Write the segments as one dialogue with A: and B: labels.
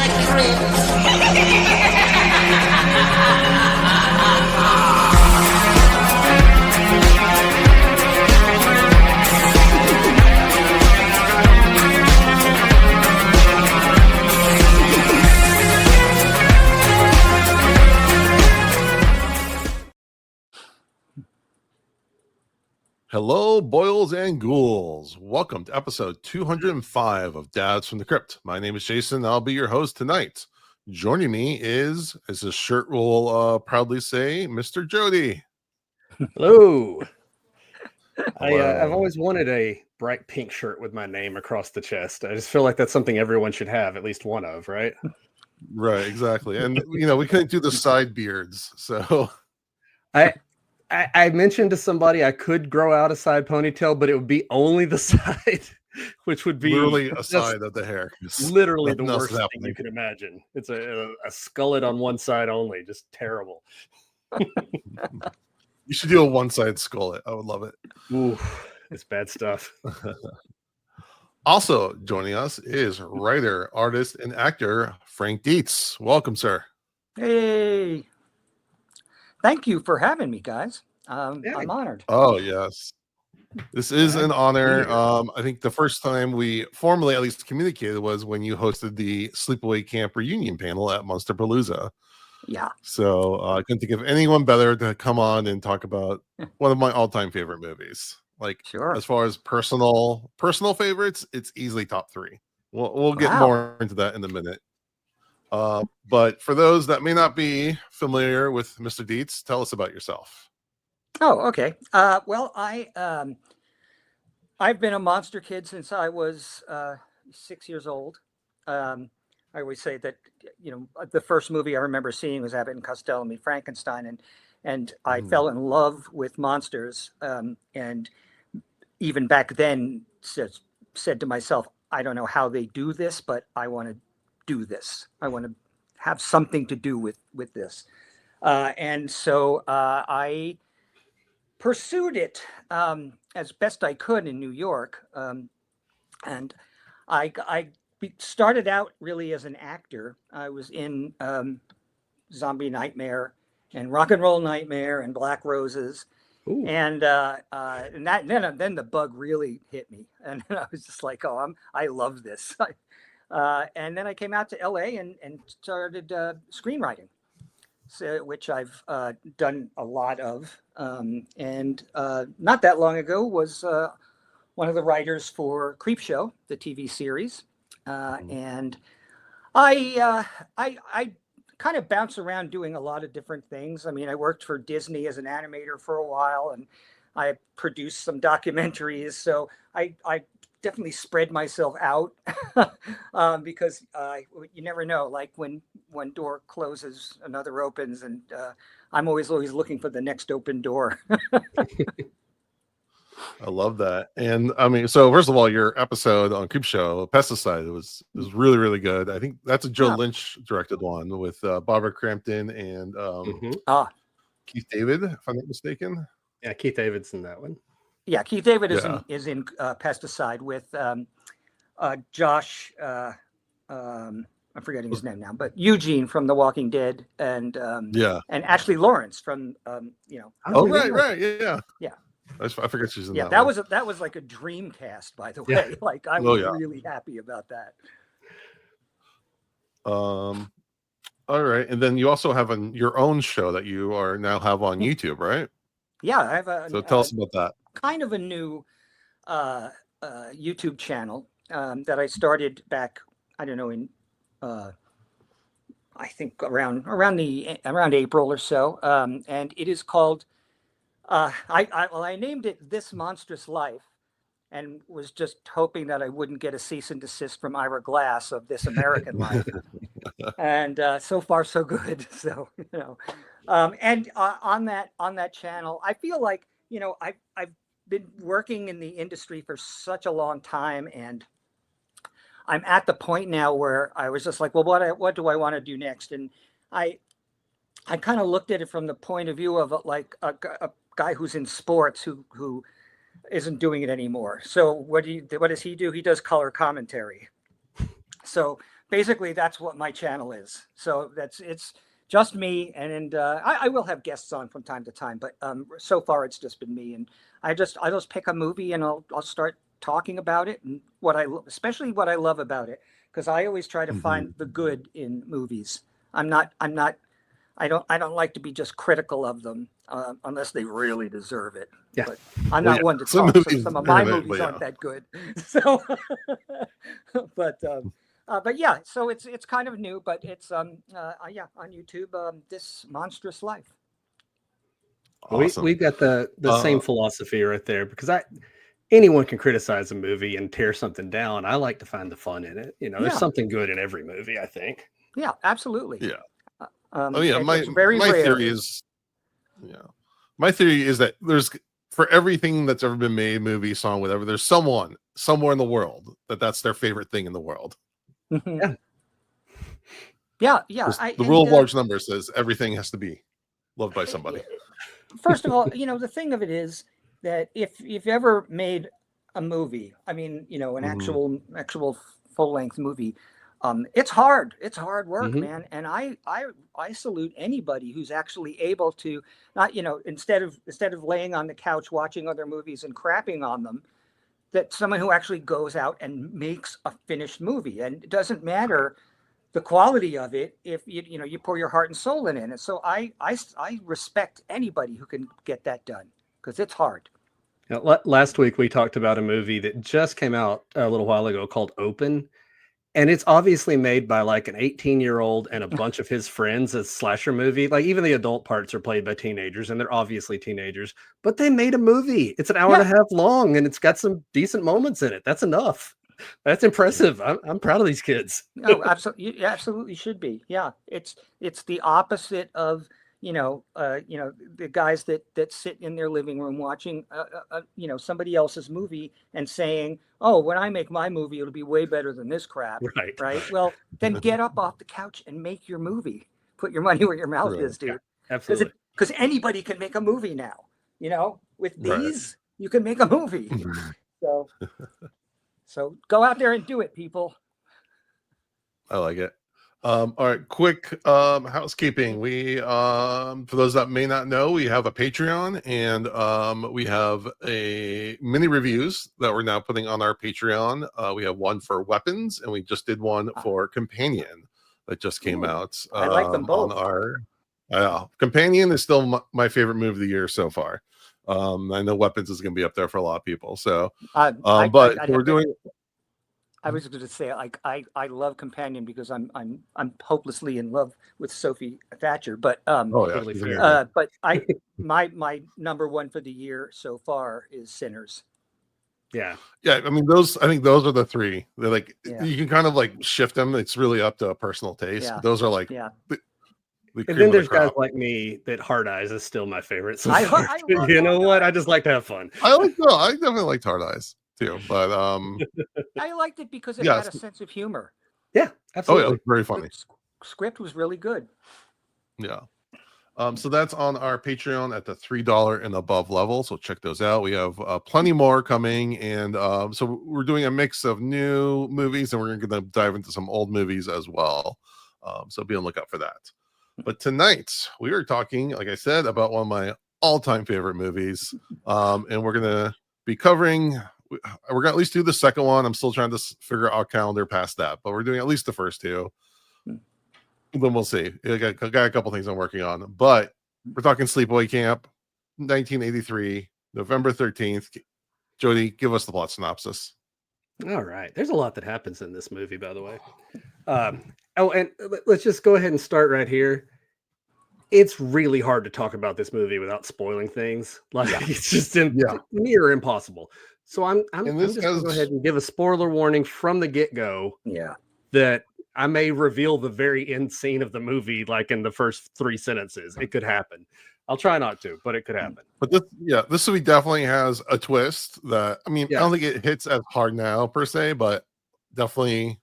A: the Crypt.
B: Hello, boils and ghouls. Welcome to episode 205 of Dads from the Crypt. My name is Jason. I'll be your host tonight. Joining me is, as his shirt will proudly say, Mr. Jody.
C: Hello.
B: Hello.
C: I've always wanted a bright pink shirt with my name across the chest. I just feel like that's something everyone should have at least one of, right?
B: Right, exactly. And, you know, we couldn't do the side beards, so...
C: I mentioned to somebody I could grow out a side ponytail, but it would be only the side, which would be
B: literally a side of the hair.
C: Literally the worst thing you can imagine. It's a skullet on one side only, just terrible.
B: You should do a one-side skullet. I would love it.
C: Ooh, it's bad stuff.
B: Also joining us is writer, artist, and actor Frank Dietz. Welcome, sir.
D: Hey. Thank you for having me, guys. I'm honored.
B: Oh, yes. This is an honor. I think the first time we formally at least communicated was when you hosted the Sleepaway Camp reunion panel at Monsterpalooza.
D: Yeah.
B: So I couldn't think of anyone better to come on and talk about one of my all-time favorite movies. Like,
D: sure.
B: As far as personal favorites, it's easily top 3. We'll get more into that in a minute. But for those that may not be familiar with Mr. Deetz, tell us about yourself.
D: Oh, okay. Well, I've been a monster kid since I was 6 years old. I always say that, you know, the first movie I remember seeing was Abbott and Costello Meet Frankenstein, and I fell in love with monsters. And even back then said to myself, I don't know how they do this, but I want to do this. I want to have something to do with this. And so I pursued it as best I could in New York. And I started out really as an actor. I was in Zombie Nightmare and Rock and Roll Nightmare and Black Roses.
C: Ooh.
D: And then the bug really hit me. And I was just like, I love this. And then I came out to LA and started screenwriting, which I've done a lot of. And not that long ago was one of the writers for Crypt Show, the TV series. And I kind of bounce around doing a lot of different things. I mean, I worked for Disney as an animator for a while, and I produced some documentaries. So I definitely spread myself out because you never know, like when one door closes, another opens, and I'm always looking for the next open door.
B: I love that. And I mean, so first of all, your episode on Crypt Show, Pesticide, was really, really good. I think that's a Joe Lynch directed one with Barbara Crampton and Keith David, if I'm not mistaken.
C: Yeah, Keith David's in that one.
D: Yeah, Keith David is in Pesticide with Josh. I'm forgetting his name now, but Eugene from The Walking Dead, and Ashley Lawrence from
B: Right, yeah. I forget she's in that.
D: Yeah,
B: one.
D: that was like a dream cast, by the way. Yeah. Like I was really happy about that.
B: All right, and then you also have your own show that you are now have on YouTube, right?
D: Yeah, I have a.
B: So tell us about that.
D: Kind of a new YouTube channel that I started back. I don't know in. I think around April or so, and it is called. I named it This Monstrous Life, and was just hoping that I wouldn't get a cease and desist from Ira Glass of This American Life. And so far so good. So and on that channel, I feel like I've been working in the industry for such a long time, and I'm at the point now where I was just like, well, what do I want to do next? And I kind of looked at it from the point of view of like a guy who's in sports who isn't doing it anymore. So what does he do? He does color commentary. So basically that's what my channel is. So it's just me, and I will have guests on from time to time, but so far it's just been me, and I just pick a movie and I'll start talking about it and especially what I love about it, because I always try to find the good in movies. I don't like to be just critical of them unless they really deserve it.
C: Yeah.
D: But I'm not one to talk. Some of my movies aren't that good. So, but yeah, so it's kind of new, but it's on YouTube. This Monstrous Life.
C: Awesome. We've got the same philosophy right there, because anyone can criticize a movie and tear something down. I like to find the fun in it. There's something good in every movie, I think.
D: Yeah, absolutely.
B: Yeah.
D: My theory
B: is, my theory is that there's, for everything that's ever been made, movie, song, whatever, there's someone somewhere in the world that's their favorite thing in the world.
D: Yeah.
B: The rule of large numbers says everything has to be loved by somebody.
D: First of all, the thing of it is that if you've ever made a movie, an actual full-length movie, it's hard. It's hard work, man. And I salute anybody who's actually able to not, instead of laying on the couch watching other movies and crapping on them, that someone who actually goes out and makes a finished movie. And it doesn't matter the quality of it if you pour your heart and soul in it. And so I respect anybody who can get that done, because it's hard.
C: Last week we talked about a movie that just came out a little while ago called Open. And it's obviously made by like an 18-year-old and a bunch of his friends, a slasher movie. Like even the adult parts are played by teenagers, and they're obviously teenagers, but they made a movie. It's an hour and a half long, and it's got some decent moments in it. That's enough. That's impressive. I'm proud of these kids.
D: No, absolutely. You absolutely should be. Yeah. It's the opposite of, the guys that sit in their living room watching, somebody else's movie and saying, "Oh, when I make my movie, it'll be way better than this crap." Right. Well, then get up off the couch and make your movie. Put your money where your mouth is, dude.
C: Yeah, absolutely.
D: Because anybody can make a movie now. With these, you can make a movie. So go out there and do it, people.
B: I like it. All right, quick housekeeping. We for those that may not know, we have a Patreon, and we have a mini reviews that we're now putting on our Patreon. We have one for weapons, and we just did one for Companion that just came out.
D: I like them both.
B: On our Companion is still my favorite movie of the year so far. I know Weapons is going to be up there for a lot of people. So, we're doing.
D: I was going to say, like, I love Companion because I'm hopelessly in love with Sophie Thatcher, but but my number one for the year so far is Sinners.
B: Yeah. I think those are the three. They're like you can kind of like shift them. It's really up to a personal taste.
C: Yeah.
B: Those are like
C: and then there's guys like me that Hard Eyes is still my favorite. So you know what? I just like to have fun.
B: I definitely liked Hard Eyes too, but
D: I liked it because it had a sense of humor.
C: Yeah, absolutely.
B: Oh, yeah, very funny.
D: Script was really good.
B: Yeah. So that's on our Patreon at the $3 and above level. So check those out. We have plenty more coming, and so we're doing a mix of new movies, and we're going to dive into some old movies as well. So be on the lookout for that. But tonight we are talking, like I said, about one of my all-time favorite movies, and we're going to be covering. We're going to at least do the second one. I'm still trying to figure out our calendar past that, but we're doing at least the first two. Then we'll see. I got a couple things I'm working on, but we're talking Sleepaway Camp, 1983, November 13th. Jody, give us the plot synopsis.
C: All right. There's a lot that happens in this movie, by the way. And let's just go ahead and start right here. It's really hard to talk about this movie without spoiling things. It's just near impossible. So I'm just going to go ahead and give a spoiler warning from the get-go.
D: Yeah.
C: That I may reveal the very end scene of the movie, like in the first 3 sentences. It could happen. I'll try not to, but it could happen.
B: But this movie definitely has a twist that, I don't think it hits as hard now per se, but definitely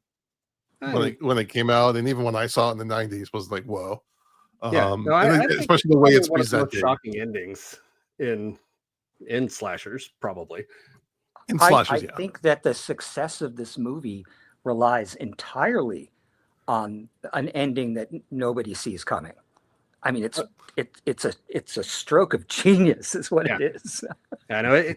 B: when it came out, and even when I saw it in the 90s, was like, whoa.
C: I
B: especially the way it's presented.
C: Shocking endings in slashers, probably.
D: I think that the success of this movie relies entirely on an ending that nobody sees coming. I mean, it's a stroke of genius, is what it is.
C: I know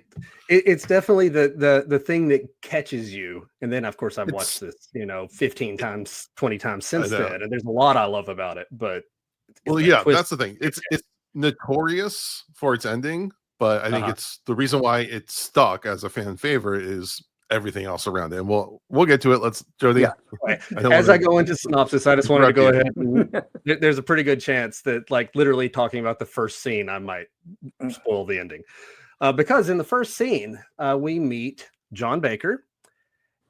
C: it's definitely the thing that catches you. And then, of course, I've watched this, 15 times, 20 times since then, and there's a lot I love about it. But
B: that's the thing. It's notorious for its ending, but I think it's the reason why it's stuck as a fan favorite is everything else around it. And we'll get to it. Let's, Jody.
C: Yeah. As I go into synopsis, I just wanted to go ahead. And, there's a pretty good chance that, like, literally talking about the first scene, I might spoil the ending. Because in the first scene, we meet John Baker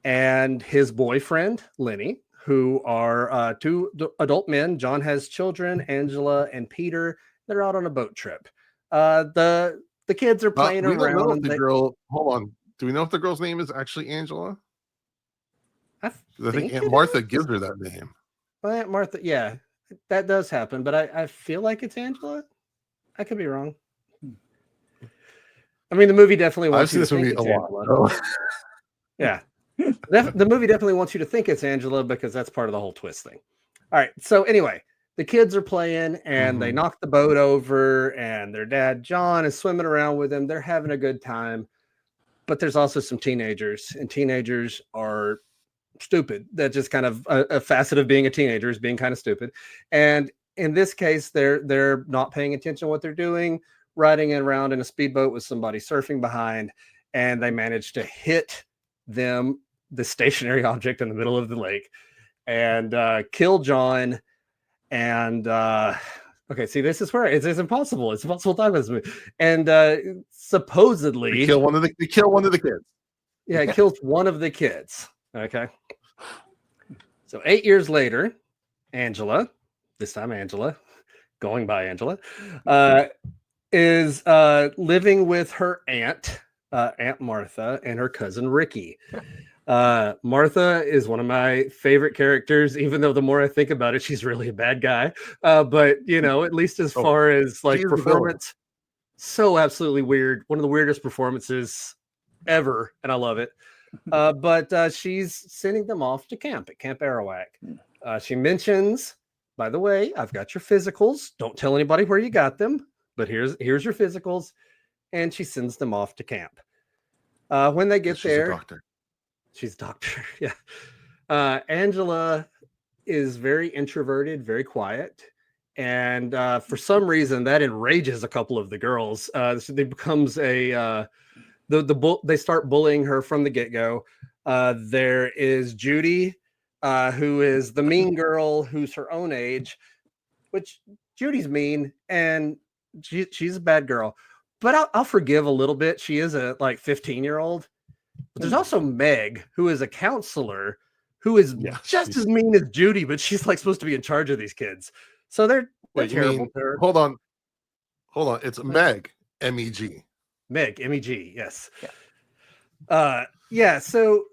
C: and his boyfriend, Lenny, who are two adult men. John has children, Angela and Peter. They're out on a boat trip. The kids are playing around.
B: Hold on. Do we know if the girl's name is actually Angela?
C: I
B: think Aunt Martha gives her that name.
C: Well, Aunt Martha, yeah, that does happen. But I feel like it's Angela. I could be wrong. I mean, the movie definitely wants you to think it's Angela. Yeah. The movie definitely wants you to think it's Angela because that's part of the whole twist thing. All right. So anyway, the kids are playing and they knock the boat over and their dad, John, is swimming around with them. They're having a good time. But there's also some teenagers, and teenagers are stupid. That's just kind of a facet of being a teenager, is being kind of stupid. And in this case, they're not paying attention to what they're doing, riding around in a speedboat with somebody surfing behind, and they manage to hit the stationary object in the middle of the lake, and kill John. And okay, see, this is where it's impossible. It's impossible to talk about this movie. And supposedly,
B: they kill one of the kids.
C: Yeah, it kills one of the kids. Okay. So 8 years later, Angela, this time Angela, going by Angela, is living with her aunt Martha, and her cousin Ricky. Martha is one of my favorite characters, even though the more I think about it, she's really a bad guy. But at least as far as like performance, so absolutely weird. One of the weirdest performances ever, and I love it. But she's sending them off to camp at Camp Arawak. She mentions, by the way, I've got your physicals. Don't tell anybody where you got them, but here's your physicals. And she sends them off to camp. When they get there, she's a doctor. Yeah. Angela is very introverted, very quiet. And for some reason that enrages a couple of the girls. So they becomes they start bullying her from the get-go. There is Judy, who is the mean girl, who's her own age, which Judy's mean and she's a bad girl. But I'll forgive a little bit. She is a 15-year-old. But there's also Meg, who is a counselor, who is just as mean as Judy, but she's supposed to be in charge of these kids. So they're terrible.
B: Hold on. It's Meg, M-E-G.
C: Meg, M-E-G, yes. Yeah. So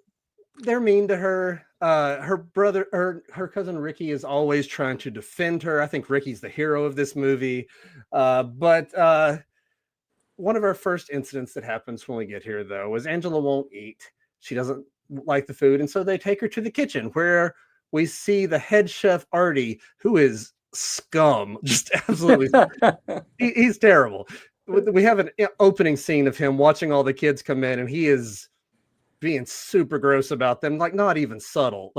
C: they're mean to her. Her brother, her cousin Ricky is always trying to defend her. I think Ricky's the hero of this movie. But one of our first incidents that happens when we get here, though, is Angela won't eat. She doesn't like the food. And so they take her to the kitchen where we see the head chef, Artie, who is scum. Just absolutely. He's terrible. We have an opening scene of him watching all the kids come in, and he is being super gross about them. Not even subtle,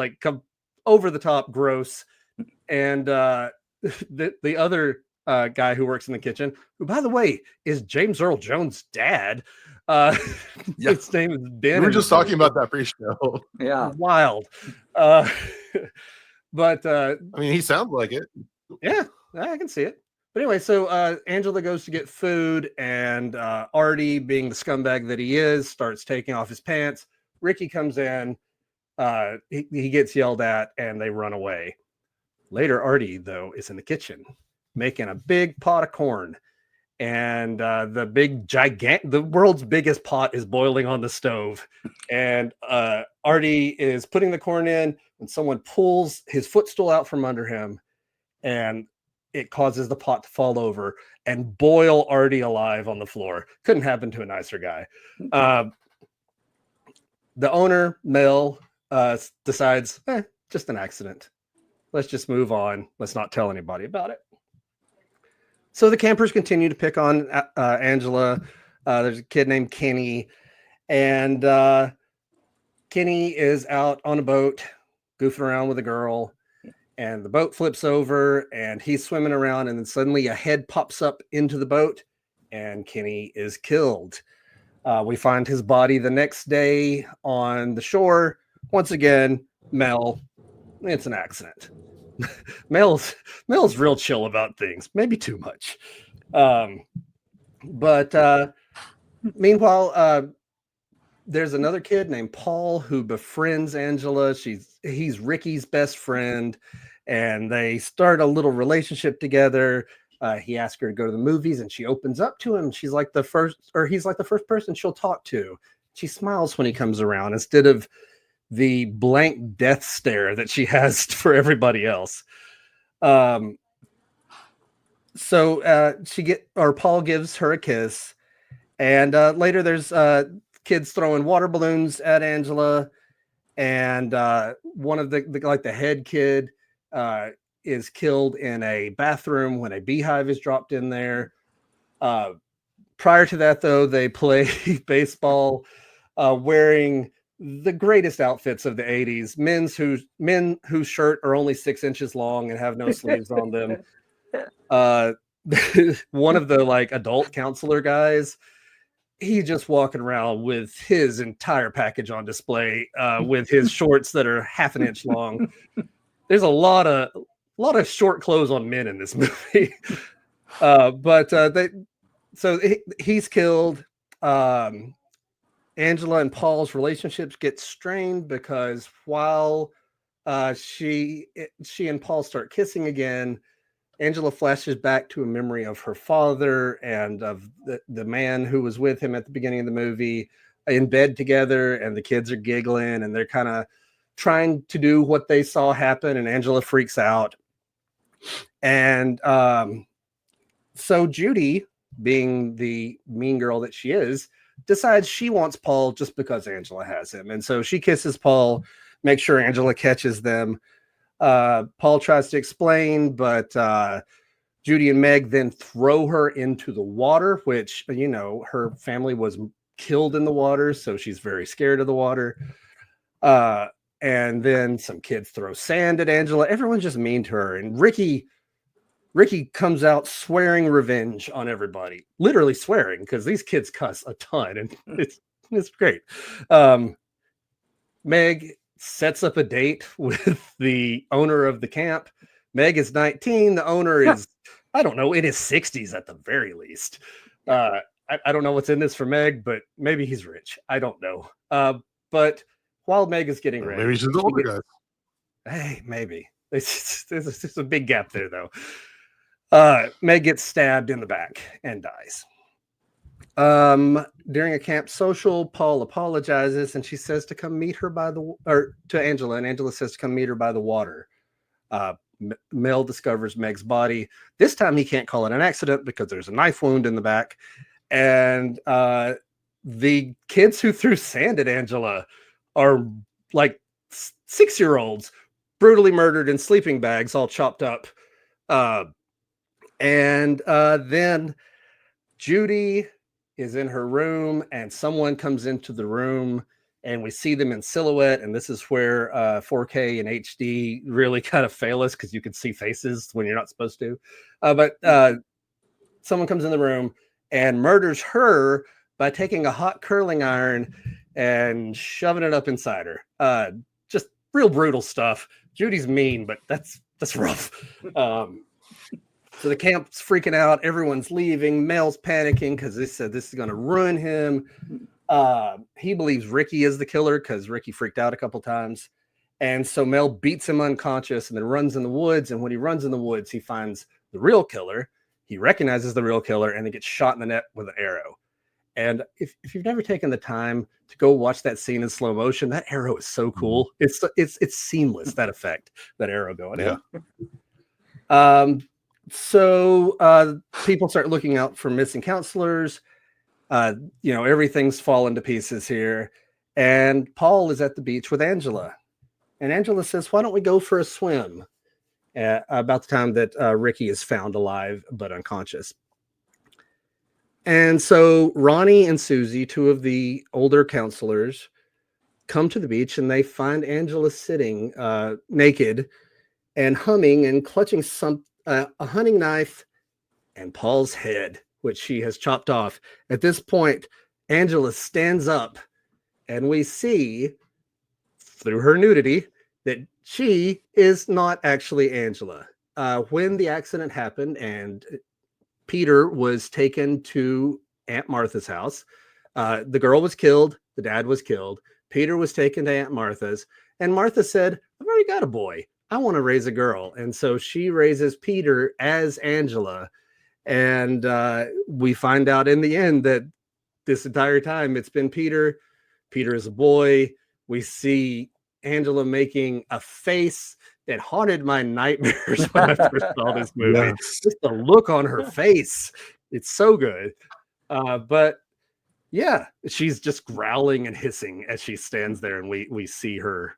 C: over the top gross. And the other guy who works in the kitchen, who, by the way, is James Earl Jones' dad. His name is Ben.
B: We were just talking about that pre-show.
D: Yeah,
C: wild. But
B: I mean, he sounds like it.
C: Yeah, I can see it. But anyway, so Angela goes to get food, and Artie, being the scumbag that he is, starts taking off his pants. Ricky comes in. He gets yelled at, and they run away. Later, Artie, though, is in the kitchen making a big pot of corn, and the world's biggest pot is boiling on the stove, and Artie is putting the corn in, and someone pulls his footstool out from under him, and it causes the pot to fall over and boil Artie alive on the floor. Couldn't happen to a nicer guy. The owner, Mel, decides, just an accident. Let's just move on. Let's not tell anybody about it. So the campers continue to pick on Angela. There's a kid named Kenny, and Kenny is out on a boat goofing around with a girl, and the boat flips over and he's swimming around, and then suddenly a head pops up into the boat and Kenny is killed. We find his body the next day on the shore. Once again, Mel, it's an accident. Mel's real chill about things, maybe too much. But meanwhile, there's another kid named Paul who befriends Angela. He's Ricky's best friend, and they start a little relationship together. He asks her to go to the movies, and she opens up to him. He's like the first person she'll talk to. She smiles when he comes around instead of the blank death stare that she has for everybody else. So Paul gives her a kiss, and later there's kids throwing water balloons at Angela, and one of the head kid is killed in a bathroom when a beehive is dropped in there. Prior to that, though, they play baseball wearing the greatest outfits of the 80s, men whose shirt are only 6 inches long and have no sleeves on them. One of the adult counselor guys, he's just walking around with his entire package on display, with his shorts that are half an inch long. There's a lot of short clothes on men in this movie. So he's killed. Angela and Paul's relationships get strained because while she and Paul start kissing again, Angela flashes back to a memory of her father and of the man who was with him at the beginning of the movie in bed together, and the kids are giggling and they're kind of trying to do what they saw happen, and Angela freaks out. And so Judy, being the mean girl that she is, decides she wants Paul just because Angela has him. And so she kisses Paul, makes sure Angela catches them. Paul tries to explain, but Judy and Meg then throw her into the water, which, her family was killed in the water, so she's very scared of the water. And then some kids throw sand at Angela. Everyone's just mean to her. And Ricky comes out swearing revenge on everybody, literally swearing, because these kids cuss a ton, and it's great. Meg sets up a date with the owner of the camp. Meg is 19. The owner is, I don't know, in his 60s at the very least. I don't know what's in this for Meg, but maybe he's rich. I don't know. But while Meg is getting ready,
B: maybe she's the older guy.
C: Hey, maybe. There's a big gap there, though. Meg gets stabbed in the back and dies. During a camp social, Paul apologizes, and she says to come meet her to Angela, and Angela says to come meet her by the water. Mel discovers Meg's body. This time he can't call it an accident because there's a knife wound in the back. And the kids who threw sand at Angela are like 6-year-olds brutally murdered in sleeping bags, all chopped up. And then Judy is in her room, and someone comes into the room, and we see them in silhouette. And this is where 4K and HD really kind of fail us, because you can see faces when you're not supposed to. But someone comes in the room and murders her by taking a hot curling iron and shoving it up inside her. Just real brutal stuff. Judy's mean, but that's rough. So the camp's freaking out. Everyone's leaving. Mel's panicking because they said this is going to ruin him. He believes Ricky is the killer because Ricky freaked out a couple times. And so Mel beats him unconscious and then runs in the woods. And when he runs in the woods, he finds the real killer. He recognizes the real killer and then gets shot in the neck with an arrow. And if you've never taken the time to go watch that scene in slow motion, that arrow is so cool. It's seamless, that effect, that arrow going in. So people start looking out for missing counselors. Everything's fallen to pieces here. And Paul is at the beach with Angela. And Angela says, why don't we go for a swim? about the time that Ricky is found alive but unconscious. And so Ronnie and Susie, two of the older counselors, come to the beach and they find Angela sitting naked and humming and clutching a hunting knife and Paul's head, which she has chopped off. At this point, Angela stands up and we see through her nudity that she is not actually Angela. When the accident happened and Peter was taken to Aunt Martha's house, the girl was killed, the dad was killed, Peter was taken to Aunt Martha's, and Martha said, I've already got a boy, I want to raise a girl. And so she raises Peter as Angela. And we find out in the end that this entire time it's been Peter. Peter is a boy. We see Angela making a face that haunted my nightmares when I first saw this movie. Yes. Just the look on her face. It's so good. But yeah, she's just growling and hissing as she stands there, and we see her,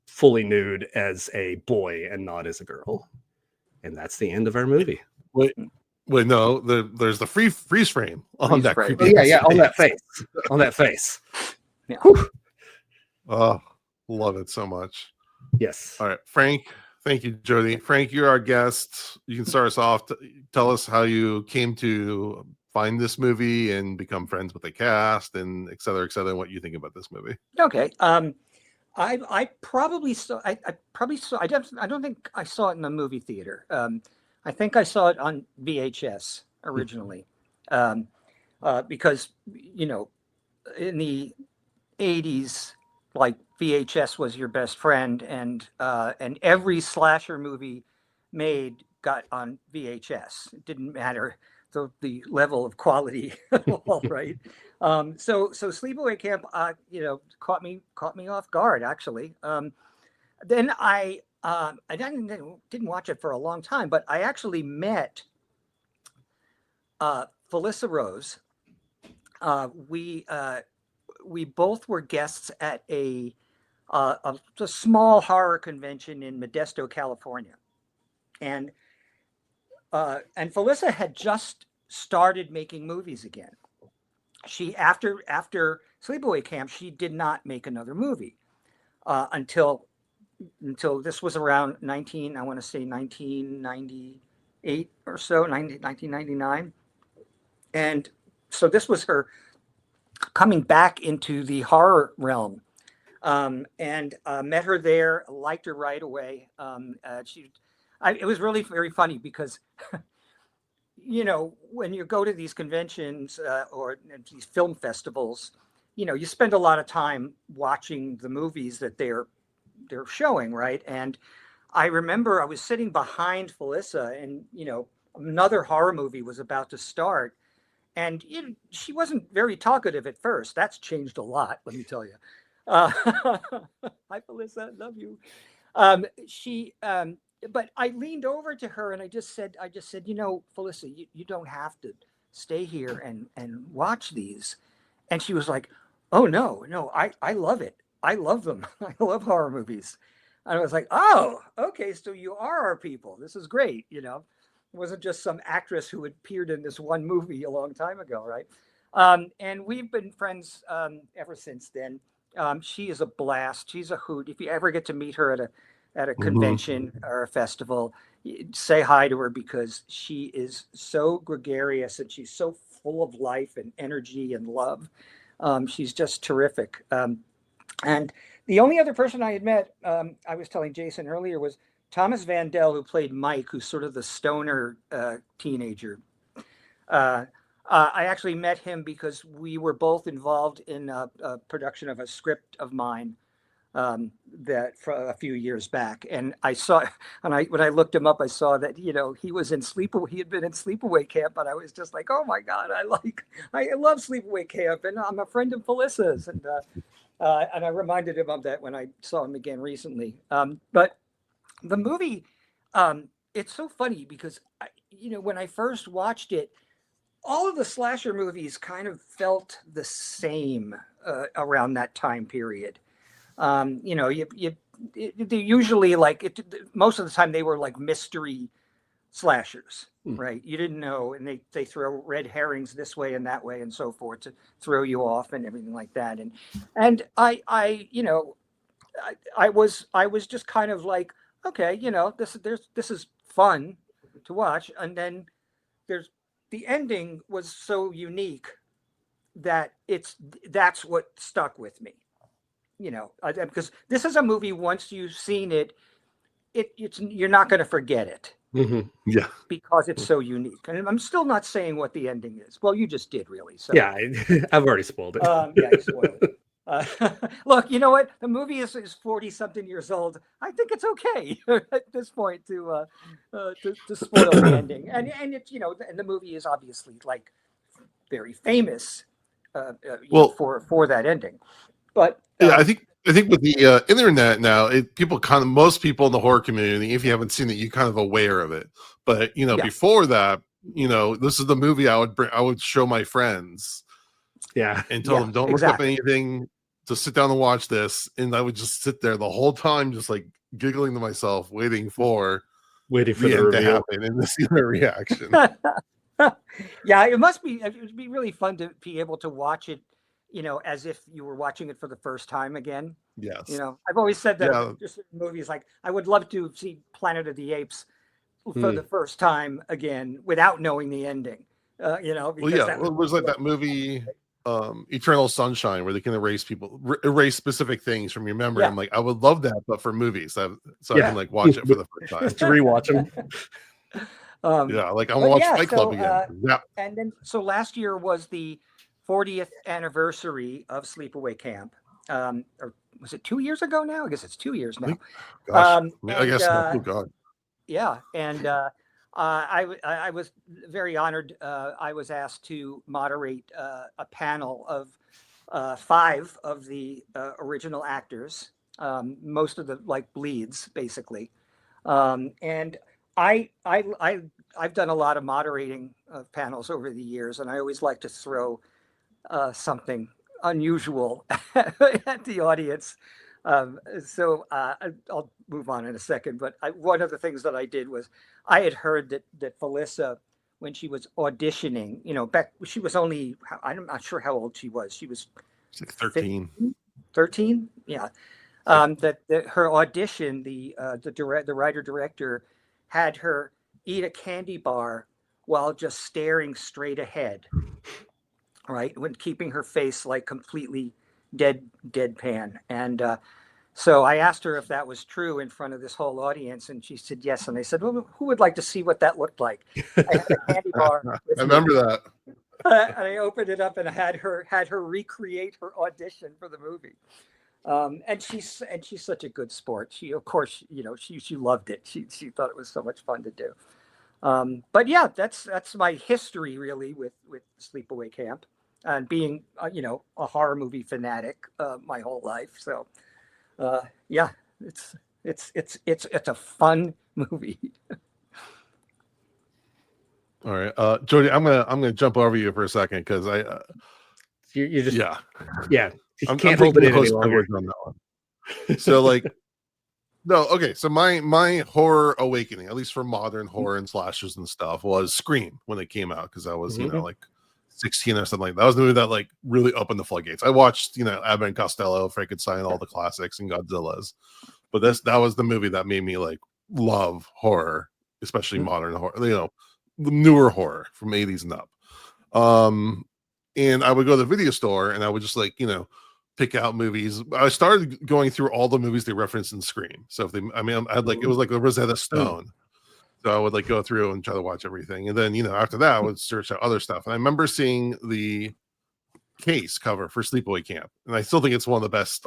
C: fully nude as a boy and not as a girl. And that's the end of our movie.
B: Wait, no, there's the freeze frame on that creepy.
C: Oh, yeah, on that face. On that face.
D: Yeah.
B: Oh, love it so much.
C: Yes.
B: All right, Frank. Thank you, Jody. Frank, you're our guest. You can start us off. Tell us how you came to find this movie and become friends with the cast, and et cetera, and what you think about this movie.
D: Okay. I probably saw. I don't think I saw it in the movie theater. I think I saw it on VHS originally, because in the 80s, like VHS was your best friend, and every slasher movie made got on VHS. It didn't matter the level of quality at all, right? So Sleepaway Camp, caught me off guard actually. Then I didn't watch it for a long time, but I actually met Felissa Rose. We both were guests at a small horror convention in Modesto, California, and Felissa had just started making movies again. She after Sleepaway Camp, she did not make another movie until this was around 1998 or so, 1999. And so this was her coming back into the horror realm. And met her there, liked her right away. It was really very funny because, when you go to these conventions or these film festivals, you spend a lot of time watching the movies that they're showing, right? And I remember I was sitting behind Felissa, and another horror movie was about to start, and she wasn't very talkative at first. That's changed a lot, let me tell you. Hi Felissa, love you. But I leaned over to her and I just said, Felissa, you don't have to stay here and watch these. And she was like, oh no, I love it. I love them. I love horror movies. And I was like, oh, okay, so you are our people. This is great. It wasn't just some actress who had appeared in this one movie a long time ago, right? And we've been friends ever since then. She is a blast. She's a hoot. If you ever get to meet her at a convention or a festival, say hi to her, because she is so gregarious and she's so full of life and energy and love. She's just terrific. And the only other person I had met, I was telling Jason earlier, was Thomas Vandell, who played Mike, who's sort of the stoner teenager. I actually met him because we were both involved in a production of a script of mine that for a few years back, and I saw, and when I looked him up, I saw that he was in he had been in Sleepaway Camp, and I was just like, oh my god, I love Sleepaway Camp, and I'm a friend of Felissa's, and I reminded him of that when I saw him again recently. But the movie, it's so funny because when I first watched it, all of the slasher movies kind of felt the same around that time period. You they usually like most of the time they were like mystery slashers, right? You didn't know, and they throw red herrings this way and that way and so forth to throw you off and everything like that. And I you know, I was just kind of like, okay, you know, this is fun to watch. And then the ending was so unique that that's what stuck with me, you know, because this is a movie, once you've seen it, you're not going to forget it.
B: Yeah,
D: because it's so unique. And I'm still not saying what the ending is. Well, you just did, really. So
C: yeah, I've already spoiled it.
D: Yeah, you spoiled it. Look, you know what? The movie is 40-something years old. I think it's okay at this point to spoil the ending. And it's, you know, and the movie is obviously like very famous for that ending. But
B: yeah, I think with the internet now, most people in the horror community, if you haven't seen it, you're kind of aware of it. But you know, before that, you know, this is the movie I would show my friends, and tell them don't look up anything, just sit down and watch this, and I would just sit there the whole time, just like giggling to myself, waiting for
C: the
B: end to happen and to see their reaction.
D: Yeah, it would be really fun to be able to watch it, you know, as if you were watching it for the first time again.
B: Yes.
D: You know, I've always said that just in movies, like I would love to see Planet of the Apes for the first time again without knowing the ending. You know, because
B: it was like that movie Eternal Sunshine, where they can erase specific things from your memory. I'm like, I would love that, but for movies, so I can like watch it for the first time.
C: Just to rewatch them.
B: Like I want to watch Fight Club again.
D: And then, so last year was the 40th anniversary of Sleepaway Camp. Or was it 2 years ago now? I guess it's 2 years now.
B: I guess. Oh God.
D: Yeah, and I was very honored. I was asked to moderate a panel of 5 of the original actors, most of the like bleeds, basically, and I've done a lot of moderating of panels over the years, and I always like to throw something unusual at the audience. So I'll move on in a second. But one of the things that I did was I had heard that Felissa, when she was auditioning, you know, back, she was only, I'm not sure how old she was. She was
B: like 13.
D: 13? Yeah. That her audition, the writer director had her eat a candy bar while just staring straight ahead, right? When keeping her face like completely deadpan. And so I asked her if that was true in front of this whole audience, and she said yes. And they said, well, who would like to see what that looked like? I had a candy bar.
B: I remember that.
D: And I opened it up and had her recreate her audition for the movie. And she's such a good sport. She, of course, you know, she loved it. She thought it was so much fun to do. But yeah, that's my history really with Sleepaway Camp, and being you know, a horror movie fanatic my whole life. So yeah, it's a fun movie.
B: All right, Jody, I'm gonna jump over you for a second because
C: you just
B: yeah.
C: You can't hold it in any longer.
B: On that one. So like, no, okay. So my horror awakening, at least for modern horror and slashers and stuff, was Scream when it came out, because I was you know, like 16 or something like that. That was the movie that like really opened the floodgates. I watched, you know, Abbott and Costello, Frankenstein, all the classics and Godzilla's, but that was the movie that made me like love horror, especially modern horror, you know, newer horror from 80s and up. And I would go to the video store and I would just like, you know, pick out movies. I started going through all the movies they referenced in Scream. So I had like, it was like a Rosetta Stone. So I would like go through and try to watch everything. And then, you know, after that I would search out other stuff. And I remember seeing the case cover for Sleepaway Camp. And I still think it's one of the best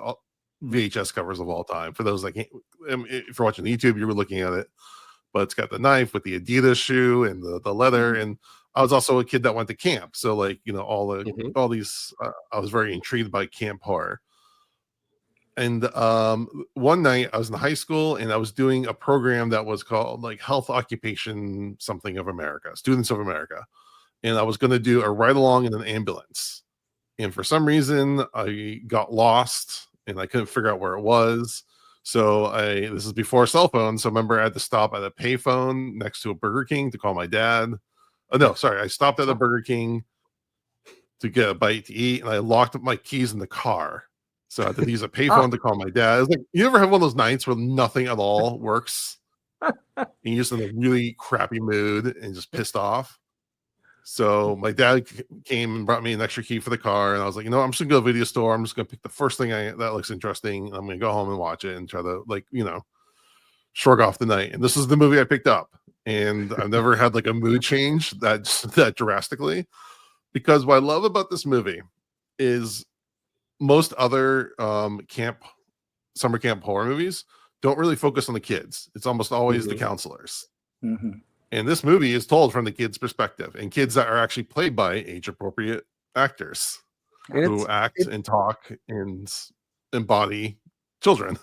B: VHS covers of all time. For those that can't, if you're watching YouTube, you were looking at it, but it's got the knife with the Adidas shoe and the leather. And I was also a kid that went to camp. So like, you know, all these, I was very intrigued by camp horror. And one night I was in high school and I was doing a program that was called like Health Occupation Something of America, Students of America. And I was going to do a ride along in an ambulance. And for some reason I got lost and I couldn't figure out where it was. So this is before cell phones. So remember, I had to stop at a payphone next to a Burger King to call my dad. Oh no, sorry, I stopped at a Burger King to get a bite to eat, and I locked up my keys in the car. So I had to use a payphone to call my dad. It was like, you ever have one of those nights where nothing at all works? And you're just in a really crappy mood and just pissed off. So my dad came and brought me an extra key for the car, and I was like, I'm just gonna go to the video store. I'm just gonna pick the first thing that looks interesting. I'm gonna go home and watch it and try to shrug off the night. And this is the movie I picked up, and I've never had like a mood change that drastically. Because what I love about this movie is most other summer camp horror movies don't really focus on the kids. It's almost always the counselors.
D: Mm-hmm.
B: And this movie is told from the kids' perspective, and kids that are actually played by age-appropriate actors who act and talk and embody children.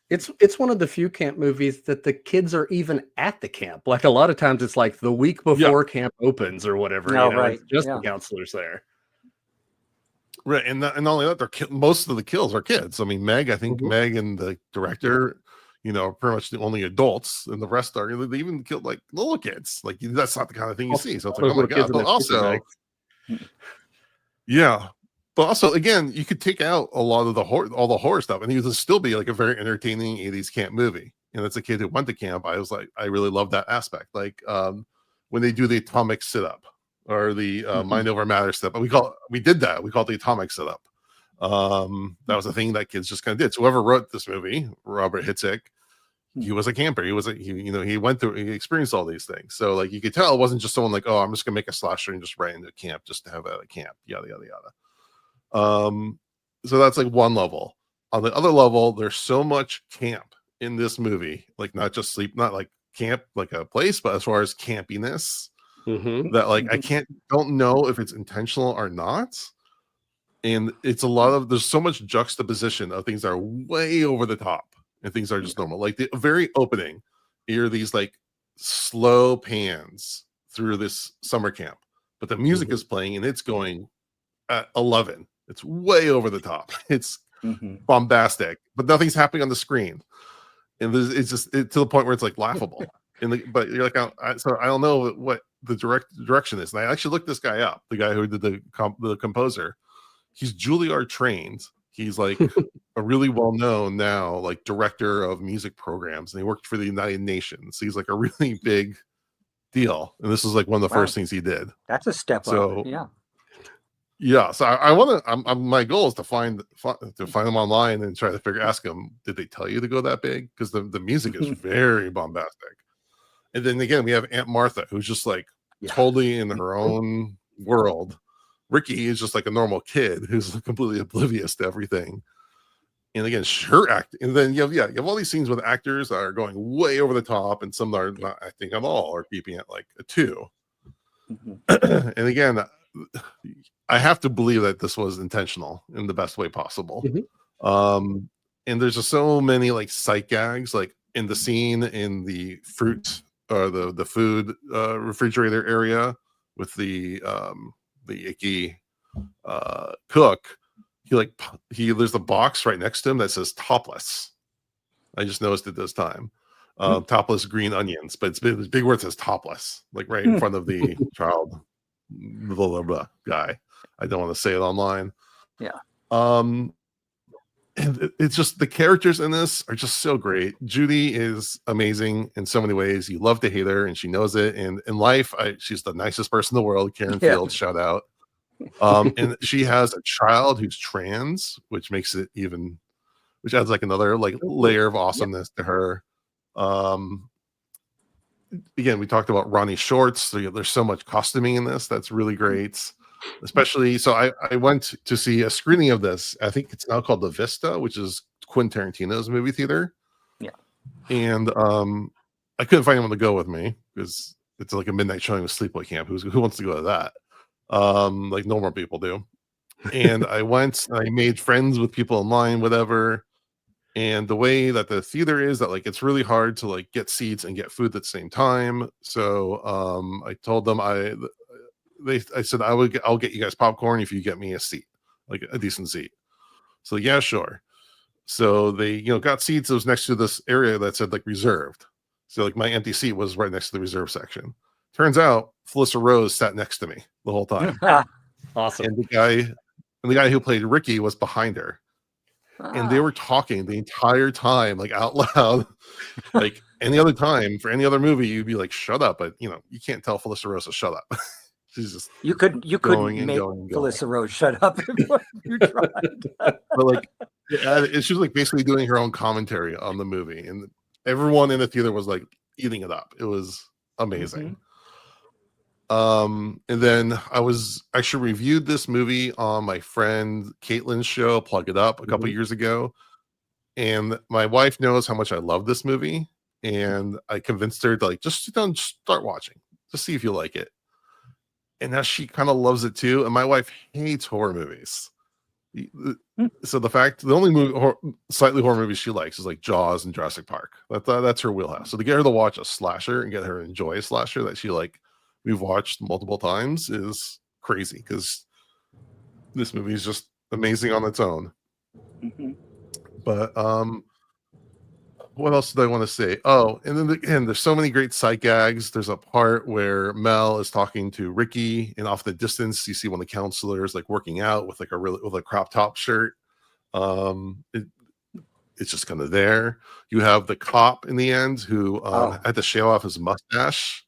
C: It's one of the few camp movies that the kids are even at the camp. Like a lot of times it's like the week before camp opens or whatever.
D: Right.
C: It's just the counselors there.
B: Right, and not only that, most of the kills are kids. I mean, Meg and the director, pretty much the only adults, and the rest are, they even killed like little kids. Like, that's not the kind of thing you see. So it's like, oh my god! But also, but also, again, you could take out a lot of all the horror stuff, and it would still be like a very entertaining 80s camp movie. And as a kid who went to camp, I was like, I really love that aspect. Like when they do the atomic sit-up or the mind over matter sit-up. We did that. We called it the atomic sit-up. That was a thing that kids just kind of did. So whoever wrote this movie, Robert Hitzek, he was a camper. He experienced all these things. So like you could tell it wasn't just someone like, oh, I'm just gonna make a slasher and just write into camp just to have at a camp, yada yada yada. So that's like one level. On the other level, there's so much camp in this movie, like not like camp like a place, but as far as campiness, that like I don't know if it's intentional or not. And it's there's so much juxtaposition of things that are way over the top and things that are just normal. Like the very opening, you're these like slow pans through this summer camp, but the music is playing and it's going at 11. It's way over the top. It's bombastic, but nothing's happening on the screen, and it's just to the point where it's like laughable. But you're like, so I don't know what the direction is. And I actually looked this guy up, the guy who did the composer. He's Juilliard trained. He's like a really well-known now like director of music programs, and he worked for the United Nations. So he's like a really big deal, and this is like one of the first things he did.
D: That's a step up.
B: Yeah, so I want to. My goal is to find them online and try to ask them, did they tell you to go that big? Because the music is very bombastic. And then again, we have Aunt Martha, who's just like totally in her own world. Ricky is just like a normal kid who's completely oblivious to everything. And again, her act. And then you have all these scenes with actors that are going way over the top, and some that are not acting at all, or keeping it like a 2. And again, I have to believe that this was intentional in the best way possible. And there's just so many like sight gags, like in the scene in the fruit or the food refrigerator area with the icky cook. There's a box right next to him that says topless. I just noticed it this time. Topless green onions, but it's big word says topless, like right in front of the child blah, blah, blah guy. I don't want to say it online. And it's just the characters in this are just so great. Judy is amazing in so many ways. You love to hate her, and she knows it. And in life, she's the nicest person in the world. Karen Fields, shout out. And she has a child who's trans, which makes it which adds like another like layer of awesomeness to her. Again, we talked about Ronnie Shorts. There's so much costuming in this that's really great. Especially, so I went to see a screening of this. I think it's now called the Vista, which is Quentin Tarantino's movie theater. And I couldn't find anyone to go with me because it's like a midnight showing with Sleepaway Camp. Who wants to go to that? Like normal people do. And I went. I made friends with people online, whatever. And the way that the theater is, that like it's really hard to like get seats and get food at the same time. So I told them I said I'll get you guys popcorn if you get me a seat, like a decent seat. So yeah, sure. So they, got seats that was next to this area that said like reserved. So like my empty seat was right next to the reserve section. Turns out Felissa Rose sat next to me the whole time.
C: Awesome.
B: And the guy who played Ricky was behind her. And they were talking the entire time, like out loud. Like any other time for any other movie, you'd be like, shut up. But you can't tell Felissa Rose to shut up. She's just
D: you couldn't make Felissa Rose shut up if you tried.
B: But like she was like basically doing her own commentary on the movie, and everyone in the theater was like eating it up. It was amazing. And then I actually reviewed this movie on my friend Caitlin's show, Plug It Up, a couple years ago. And my wife knows how much I love this movie. And I convinced her to like, just sit down and start watching, just see if you like it. And now she kind of loves it too. And my wife hates horror movies. So the only slightly horror movies she likes is like Jaws and Jurassic Park. That's her wheelhouse. So to get her to watch a slasher and get her to enjoy a slasher that we've watched multiple times is crazy, because this movie is just amazing on its own. But what else did I want to say? Oh, and then again, there's so many great sight gags. There's a part where Mel is talking to Ricky, and off the distance, you see one of the counselors like working out with a crop top shirt. It's just kind of there. You have the cop in the end who had to shave off his mustache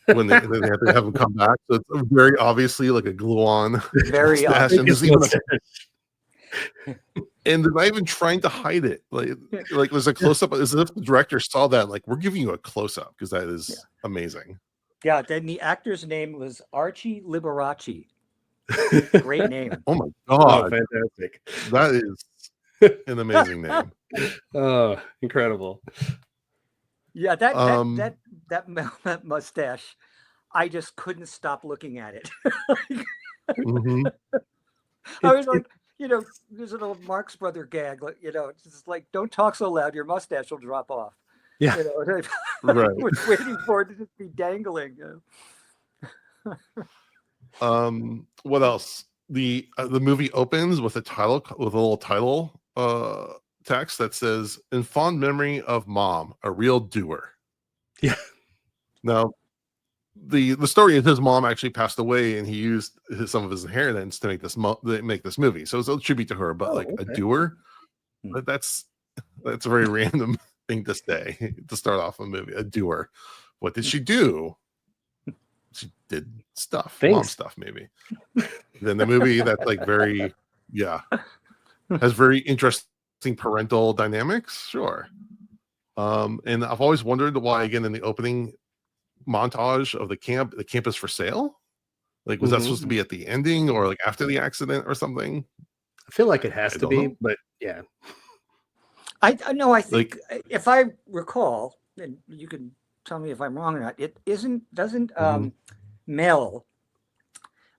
B: when they had to have him come back. So it's very obviously like a glue-on mustache. And they're not even trying to hide it. Like there's a close-up as if the director saw that. Like, we're giving you a close-up because that is amazing.
D: Yeah, then the actor's name was Archie Liberace. Great name.
B: Oh my god.
C: Oh, fantastic.
B: That is an amazing name.
C: Oh, incredible.
D: Yeah, that mustache, I just couldn't stop looking at it. I was like, there's an old Marx Brother gag, it's just like, don't talk so loud, your mustache will drop off.
C: Yeah.
B: Right.
D: I was waiting for it to just be dangling.
B: What else? The movie opens with a little title text that says, "In fond memory of Mom, a real doer."
C: Yeah.
B: Now, the story is his mom actually passed away, and he used some of his inheritance to make this movie. So it's a tribute to her, but a doer. But that's a very random thing to say to start off a movie. A doer. What did she do? She did stuff, mom stuff, maybe. Then the movie that's like very, has very interesting parental dynamics. Sure. And I've always wondered why, again, in the opening montage of the camp is for sale. Like, was that supposed to be at the ending or like after the accident or something?
C: I feel like it has to be, but yeah.
D: I know. I think if I recall, and you can tell me if I'm wrong or not, it doesn't Mel,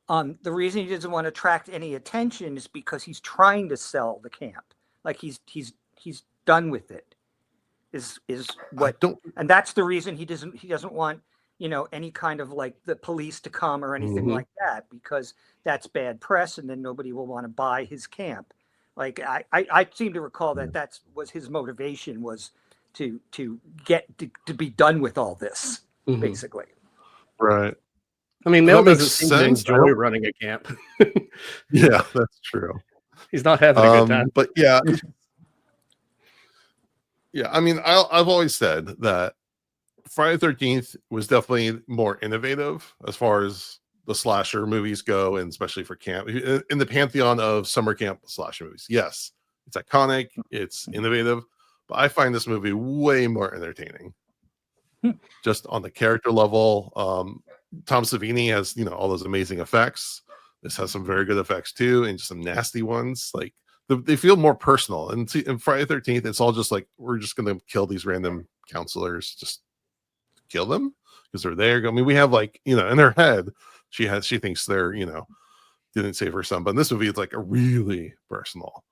D: the reason he doesn't want to attract any attention is because he's trying to sell the camp. Like he's done with it. Is what, and that's the reason he doesn't want any kind of like the police to come or anything like that, because that's bad press, and then nobody will want to buy his camp. Like I seem to recall that was his motivation, was to get to be done with all this, basically.
B: Right.
C: I mean, Mel doesn't seem to enjoy running a camp.
B: Yeah, that's true.
C: He's not having a good time.
B: But yeah. Yeah, I mean, I've always said that Friday the 13th was definitely more innovative as far as the slasher movies go, and especially for camp, in the pantheon of summer camp slasher movies. Yes, it's iconic, it's innovative, but I find this movie way more entertaining. Just on the character level. Tom Savini has, all those amazing effects. This has some very good effects too, and just some nasty ones. Like, they feel more personal. And in Friday the 13th, it's all just like, we're just going to kill these random counselors, just kill them because they're there. I mean, we have like, in her head, she thinks they're, didn't save her son. But in this movie, it's like a really personal,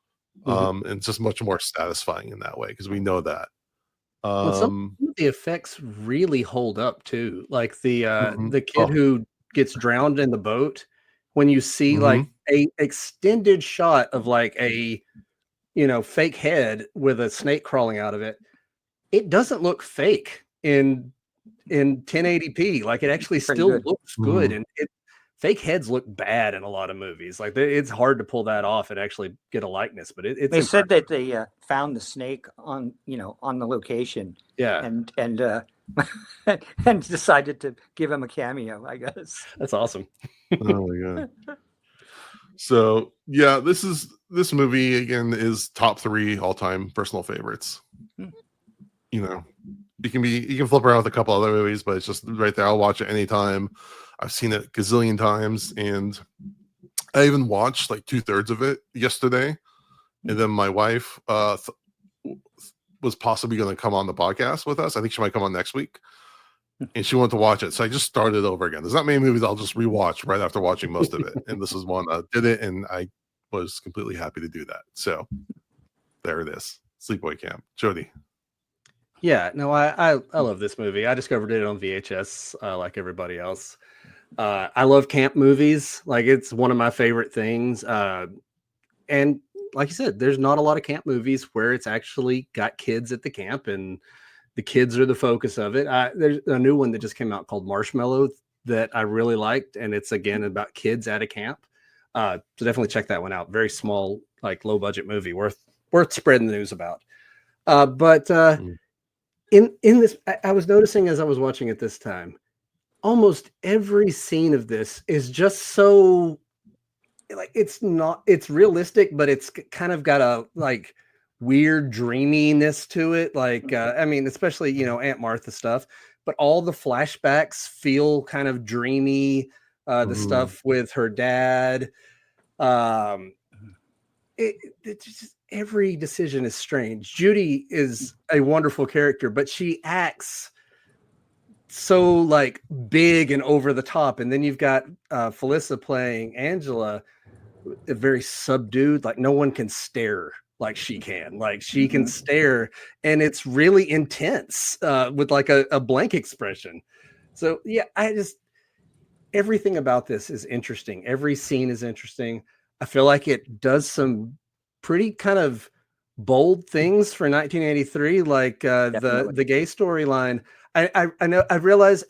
B: and it's just much more satisfying in that way, because we know that.
C: Some of the effects really hold up too. Like the kid who gets drowned in the boat, when you see like a extended shot of like a fake head with a snake crawling out of it. It doesn't look fake in 1080p. Like, it actually still looks good. And fake heads look bad in a lot of movies. Like, it's hard to pull that off and actually get a likeness. But it's
D: they said that they found the snake on the location.
C: Yeah.
D: And and decided to give him a cameo, I guess.
C: That's awesome.
B: Oh my god. So yeah, this movie again is top 3 all-time personal favorites. You can flip around with a couple other movies, but it's just right there. I'll watch it anytime. I've seen it a gazillion times, and I even watched like 2/3 of it yesterday. And then my wife was possibly going to come on the podcast with us. I think she might come on next week, and she wanted to watch it. So I just started over again. There's not many movies I'll just rewatch right after watching most of it. And this is one I did it, and I was completely happy to do that. So there it is. Sleepaway Camp. Jody.
C: Yeah, no, I love this movie. I discovered it on VHS like everybody else. I love camp movies. Like, it's one of my favorite things. And like you said, there's not a lot of camp movies where it's actually got kids at the camp and the kids are the focus of it. There's a new one that just came out called Marshmallow that I really liked. And it's, again, about kids at a camp. So definitely check that one out. Very small, like, low budget movie worth spreading the news about. In this, I was noticing as I was watching it this time, almost every scene of this is just so, like, it's realistic, but it's kind of got a like weird dreaminess to it. Like, I mean, especially, Aunt Martha stuff, but all the flashbacks feel kind of dreamy. The stuff with her dad, it's just, every decision is strange. Judy is a wonderful character, but she acts so like big and over the top. And then you've got Felissa playing Angela, very subdued. Like, no one can stare like she can. Like, she can stare, and it's really intense with like a blank expression. So yeah, everything about this is interesting. Every scene is interesting. I feel like it does some pretty kind of bold things for 1983, like the gay storyline. I know, I realize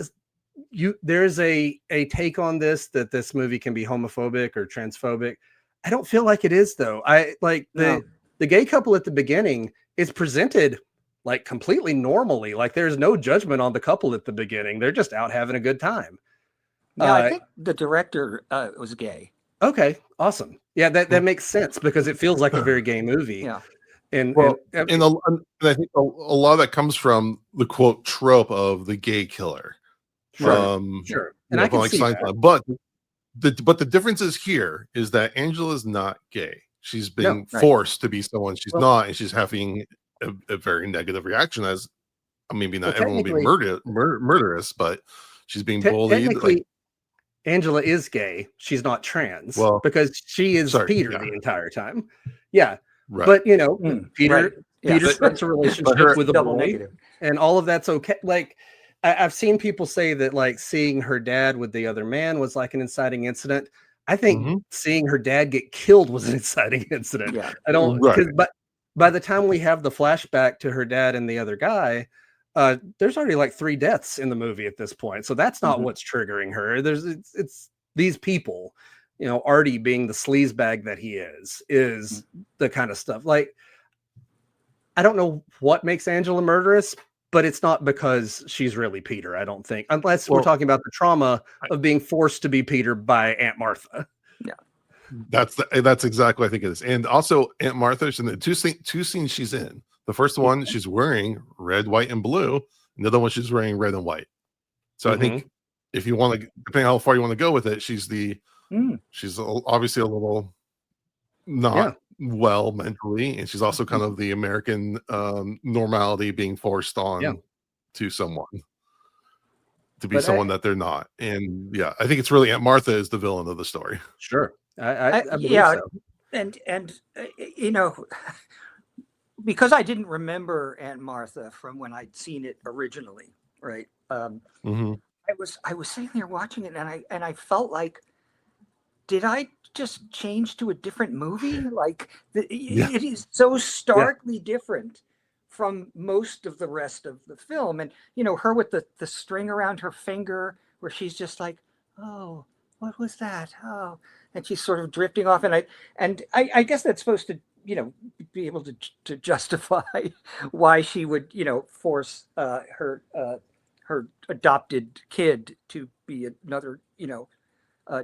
C: there's a take on this, that this movie can be homophobic or transphobic. I don't feel like it is, though. I like the gay couple at the beginning is presented like completely normally. Like, there's no judgment on the couple at the beginning. They're just out having a good time.
D: Yeah, I think the director was gay.
C: Okay, awesome. Yeah, that makes sense, because it feels like a very gay movie.
D: Yeah.
C: And
B: I think a lot of that comes from the quote trope of the gay killer.
C: Sure. And I can see that.
B: But the difference is here is that Angela's not gay. She's being forced to be someone she's not, and she's having a very negative reaction. As maybe not everyone will be murderous, but she's being bullied.
C: Angela is gay. She's not trans, because she is Peter the entire time. Yeah. Right. But Peter starts a relationship with a boy, and all of that's okay. Like, I've seen people say that, like, seeing her dad with the other man was like an inciting incident. I think seeing her dad get killed was an inciting incident. Yeah. I don't, but by the time we have the flashback to her dad and the other guy, there's already like 3 deaths in the movie at this point. So that's not what's triggering her. It's these people, Artie being the sleazebag that he is the kind of stuff. Like, I don't know what makes Angela murderous, but it's not because she's really Peter, I don't think, unless we're talking about the trauma of being forced to be Peter by Aunt Martha.
D: Yeah.
B: That's exactly what I think it is. And also Aunt Martha's in the two scenes she's in. The first one, she's wearing red, white, and blue. And the other one, she's wearing red and white. So I think if you want to, depending on how far you want to go with it, she's obviously a little not well mentally, and she's also kind of the American normality being forced on to someone to be someone that they're not. And I think it's really Aunt Martha is the villain of the story.
C: Sure. I believe so.
D: And because I didn't remember Aunt Martha from when I'd seen it originally, right? I was sitting there watching it, and I felt like did I just change to a different movie? Like it is so starkly different from most of the rest of the film. And, her with the string around her finger where she's just like, oh, what was that? Oh, and she's sort of drifting off. And I guess that's supposed to, be able to justify why she would, force her adopted kid to be another,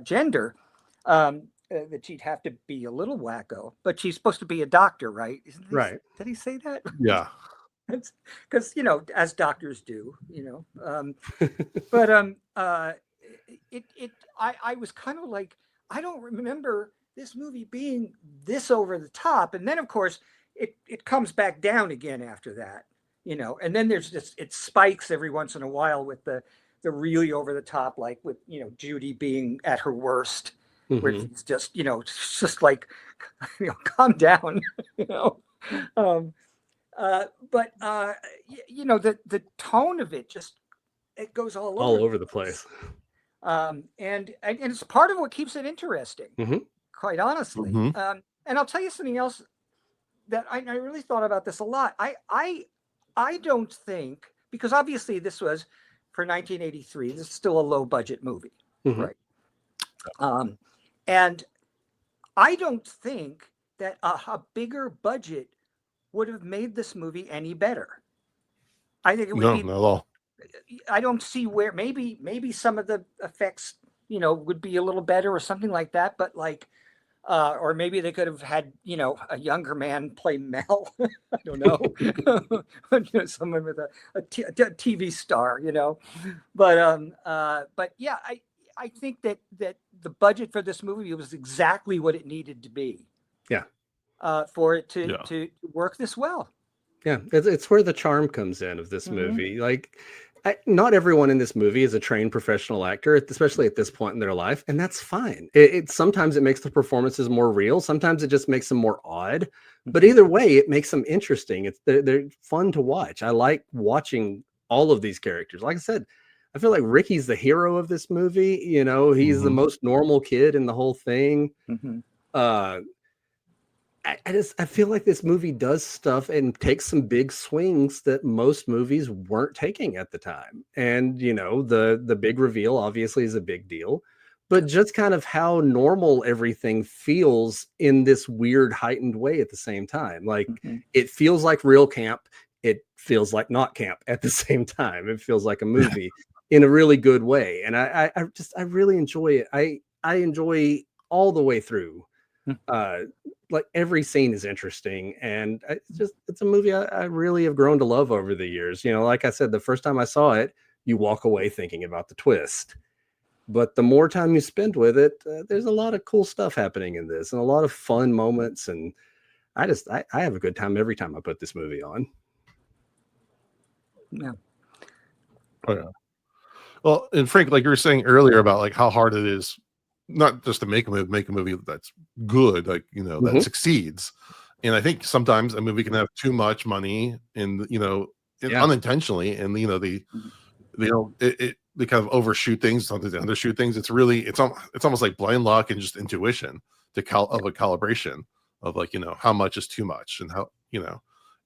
D: gender. That she'd have to be a little wacko, but she's supposed to be a doctor, right?
C: Right.
D: Did he say that?
B: Yeah.
D: Because as doctors do, but I was kind of like, I don't remember this movie being this over the top, and then of course it comes back down again after that, and then there's just, it spikes every once in a while with the really over the top, like with Judy being at her worst, where she's just just like calm down, but the tone of it just, it goes all
C: over the place.
D: And it's part of what keeps it interesting, quite honestly. And I'll tell you something else that I really thought about this a lot. I don't think, because obviously this was for 1983, this is still a low budget movie, right? And I don't think that a bigger budget would have made this movie any better. I think it would be,
B: not at all.
D: I don't see where, maybe some of the effects, would be a little better or something like that, but like, or maybe they could have had, a younger man play Mel. I don't know. Someone with a TV star, but yeah, I think that the budget for this movie was exactly what it needed to be.
C: Yeah.
D: For it to work this well.
C: Yeah, it's where the charm comes in of this movie. Like, not everyone in this movie is a trained professional actor, especially at this point in their life, and that's fine. Sometimes it makes the performances more real. Sometimes it just makes them more odd. But either way, it makes them interesting. They're fun to watch. I like watching all of these characters. Like I said, I feel like Ricky's the hero of this movie. He's the most normal kid in the whole thing. I feel like this movie does stuff and takes some big swings that most movies weren't taking at the time. And, the big reveal obviously is a big deal, but just kind of how normal everything feels in this weird heightened way at the same time. Like it feels like real camp. It feels like not camp at the same time. It feels like a movie in a really good way. And I really enjoy it. I enjoy all the way through. Like every scene is interesting, and it's a movie I really have grown to love over the years. Like I said, the first time I saw it, you walk away thinking about the twist, but the more time you spend with it, there's a lot of cool stuff happening in this and a lot of fun moments, and I have a good time every time I put this movie on.
D: Yeah.
B: Oh yeah. Well, and Frank, like you were saying earlier about like how hard it is not just to make a movie that's good, like that succeeds. And I think sometimes a movie can have too much money and unintentionally, and they kind of overshoot things, sometimes they undershoot things. It's almost like blind luck and just intuition of a calibration of like how much is too much and how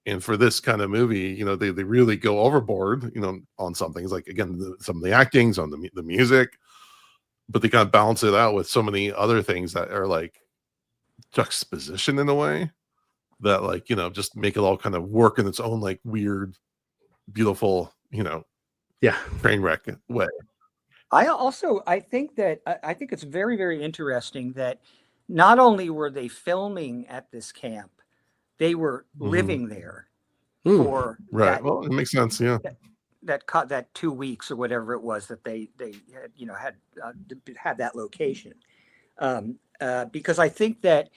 B: and for this kind of movie, they really go overboard on some things, like again some of the actings, on the music, but they kind of balance it out with so many other things that are like juxtaposition in a way that like just make it all kind of work in its own like weird, beautiful train wreck way.
D: I think it's very, very interesting that not only were they filming at this camp, they were living there for
B: right. Well, it makes sense. Yeah.
D: That 2 weeks or whatever it was that they had that location, because I think that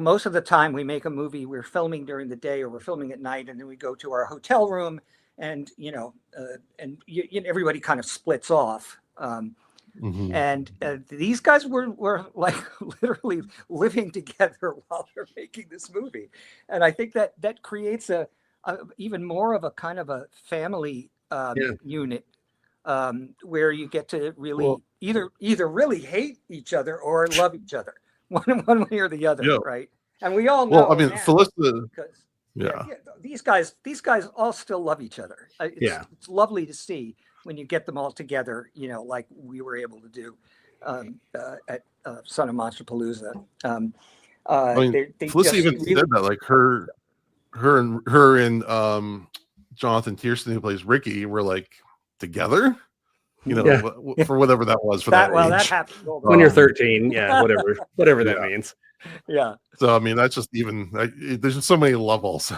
D: most of the time we make a movie, we're filming during the day or we're filming at night, and then we go to our hotel room and everybody kind of splits off. And these guys were like literally living together while they're making this movie, and I think that creates a even more of a kind of a family unit where you get to really either really hate each other or love each other, one way or the other,
B: Yeah.
D: right? And we all know.
B: Well, I mean,
D: now,
B: Felicity.
D: because
B: Yeah.
D: these guys all still love each other. It's lovely to see when you get them all together, you know, like we were able to do at Son of Monsterpalooza.
B: I mean, Felicity even said that, like her and Jonathan Tiersten, who plays Ricky, were like together, you know, for whatever that was for that age.
D: That happens
C: when you're 13, whatever that means.
D: Yeah.
B: So I mean, that's just even there's just so many levels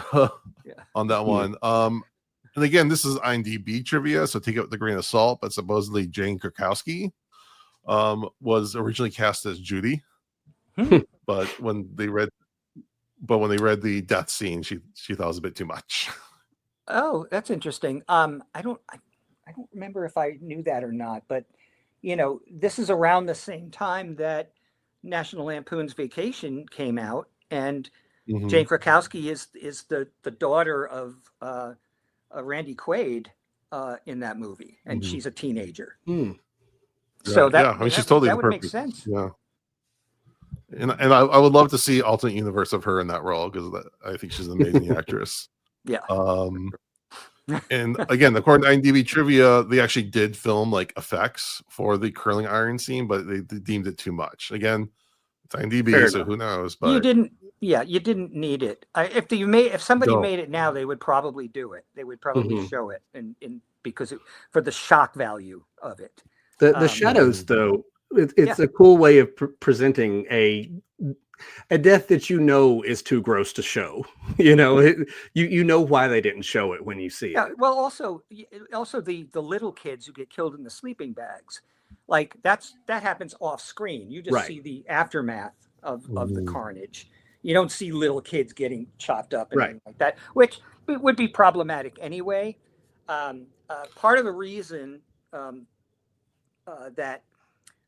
B: on that one. And again, this is IMDb trivia, so take it with a grain of salt. But supposedly Jane Krakowski was originally cast as Judy, but when they read the death scene, she thought it was a bit too much.
D: Oh, that's interesting. I don't remember if I knew that or not, but you know, this is around the same time that National Lampoon's Vacation came out, and Jane Krakowski is the daughter of Randy Quaid in that movie, and she's a teenager. So I mean, she's totally that would make sense.
B: Yeah. And I would love to see alternate universe of her in that role, because I think she's an amazing actress.
D: Yeah.
B: And again, according to IMDb trivia, they actually did film like effects for the curling iron scene, but they deemed it too much. Again, it's IMDb, so who knows? But
D: you didn't need it. If somebody made it now, they would probably do it. They would probably show it, because for the shock value of it.
C: The shadows, though, it's a cool way of presenting a death that you know is too gross to show. You know, you know why they didn't show it when you see it.
D: Well, also the little kids who get killed in the sleeping bags, like that happens off screen. You just see the aftermath of the carnage. You don't see little kids getting chopped up and anything like that, which would be problematic anyway. Part of the reason that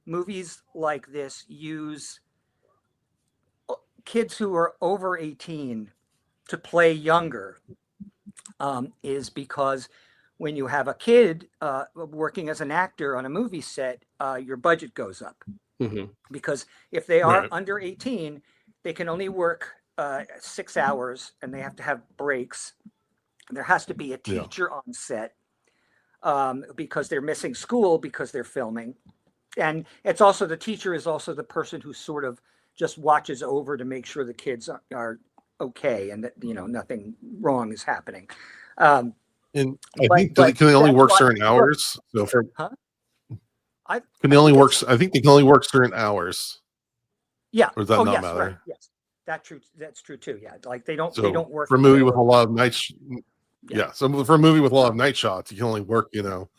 D: movies like this use kids who are over 18 to play younger is because when you have a kid working as an actor on a movie set, your budget goes up. Because if they are under 18, they can only work 6 hours, and they have to have breaks. There has to be a teacher on set because they're missing school because they're filming. And it's also, the teacher is also the person who sort of just watches over to make sure the kids are okay and that, you know, nothing wrong is happening.
B: And I think can they only work certain hours? So can they only work? I think they can only work certain hours.
D: Yeah.
B: Or does that not matter?
D: Right. Yes. That's true too. Yeah. Like they don't work
B: for a movie with a lot of night. So for a movie with a lot of night shots, you can only work, you know,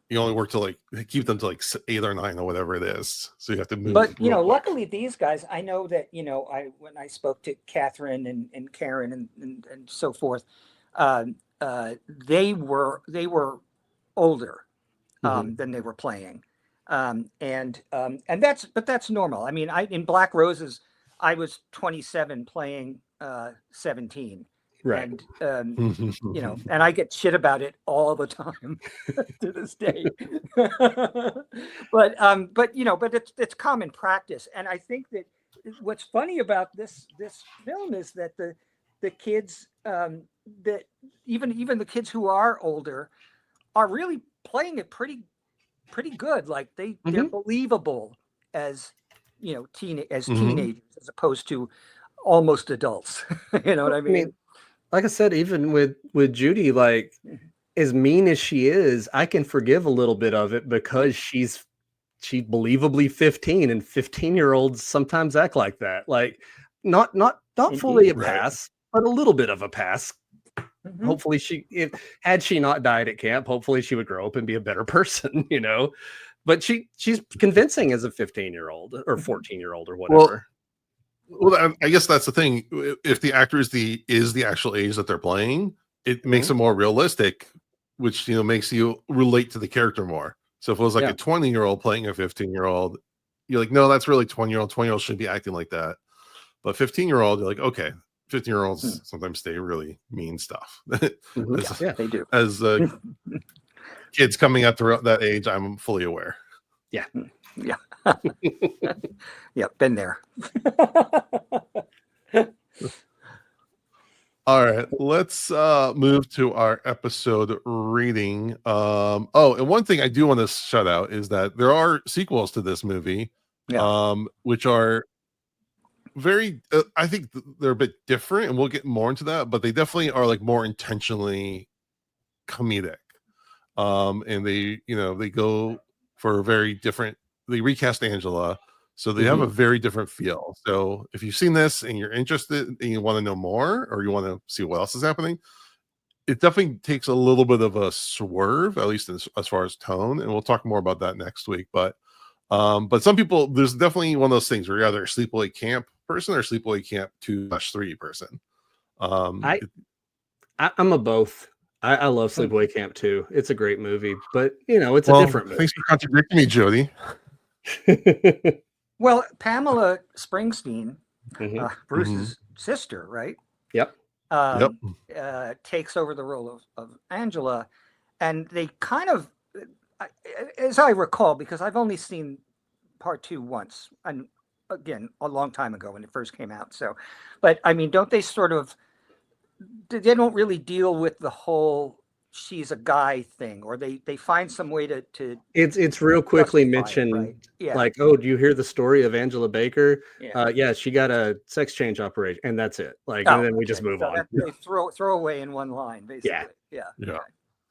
B: you only work to like keep them to like 8 or 9 or whatever it is. So you have to move.
D: But you know, luckily these guys, I know that, you know, when I spoke to Catherine and Karen and so forth, they were older than they were playing, and that's normal. I mean, in Black Roses, I was 27 playing 17.
C: Right.
D: And you know, and I get shit about it all the time to this day. but you know, but it's common practice. And I think that what's funny about this film is that the kids that even the kids who are older are really playing it pretty good. Like they're believable as, you know, teenagers as opposed to almost adults. You know what I mean?
C: Like I said, even with Judy, like as mean as she is, I can forgive a little bit of it because she's believably 15, and 15-year-olds sometimes act like that. Like not fully a pass, but a little bit of a pass. Hopefully had she not died at camp, hopefully she would grow up and be a better person, you know. But she's convincing as a 15-year-old or 14-year-old or whatever.
B: Well, I guess that's the thing. If the actor is the actual age that they're playing, it makes it more realistic, which, you know, makes you relate to the character more. So if it was like a 20-year-old playing a 15-year-old, you're like, no, that's really 20-year-old. 20-year-old shouldn't be acting like that. But 15-year-old, you're like, okay, 15-year-olds sometimes say really mean stuff.
D: They do.
B: As kids coming up throughout that age, I'm fully aware.
C: Yeah.
D: Yeah, been there.
B: All right, let's move to our episode rating. And one thing I do want to shout out is that there are sequels to this movie, which are very I think they're a bit different, and we'll get more into that, but they definitely are like more intentionally comedic. And they go for a very different, they recast Angela, so they have a very different feel. So if you've seen this and you're interested and you want to know more, or you want to see what else is happening, it definitely takes a little bit of a swerve, at least as far as tone, and we'll talk more about that next week. But some people, there's definitely one of those things where you're either a Sleepaway Camp person or Sleepaway Camp 2/3 person.
C: I'm a both. I love Sleepaway Camp too. It's a great movie, but it's a different movie.
B: Thanks for contradicting me, Jody.
D: Well, Pamela Springsteen, Bruce's sister, right?
C: Yep.
D: Takes over the role of Angela, and they kind of, as I recall, because I've only seen part 2 once, and again a long time ago when it first came out. So, but I mean, don't they sort of? They don't really deal with the whole she's a guy thing, or they find some way to
C: it's real quickly mentioned, right? Like, oh, do you hear the story of Angela Baker? She got a sex change operation, and that's it. And then we just move on.
D: They throw away in one line, basically. Yeah.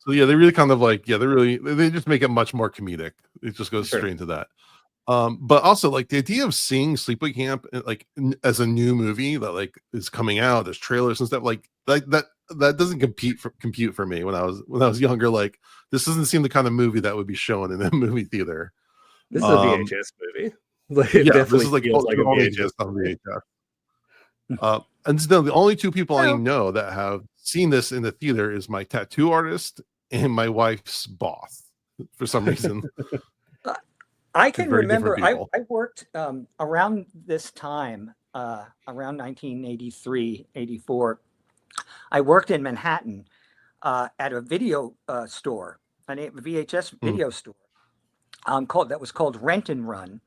B: So they really kind of they just make it much more comedic. It just goes straight into that. But also, like, the idea of seeing Sleepaway Camp as a new movie that is coming out, there's trailers and stuff like that doesn't compute for me when I was younger. Like, this doesn't seem the kind of movie that would be shown in a movie theater.
C: This is a VHS movie. This is like a VHS on
B: VHS. And so the only two people I know that have seen this in the theater is my tattoo artist and my wife's boss, for some reason.
D: I can remember I worked around this time, around 1983, 84. I worked in Manhattan at a video store, a VHS video store that was called Rent and Run,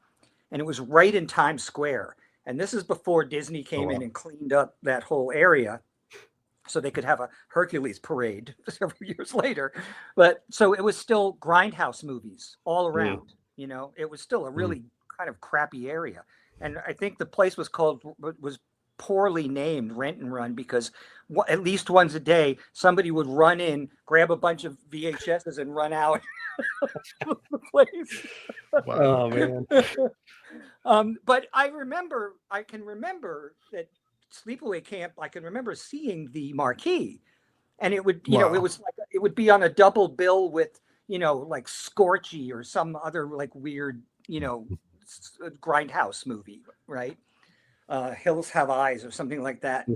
D: and it was right in Times Square. And this is before Disney came in and cleaned up that whole area, so they could have a Hercules parade several years later. But so it was still grindhouse movies all around. It was still a really kind of crappy area. And I think the place was poorly named Rent and Run because at least once a day, somebody would run in, grab a bunch of VHSs and run out of the place.
C: Wow. Oh, man.
D: But I can remember that Sleepaway Camp, I can remember seeing the marquee, and it would, it was like, it would be on a double bill with, like Scorchy or some other like weird, grindhouse movie, right? Hills Have Eyes or something like that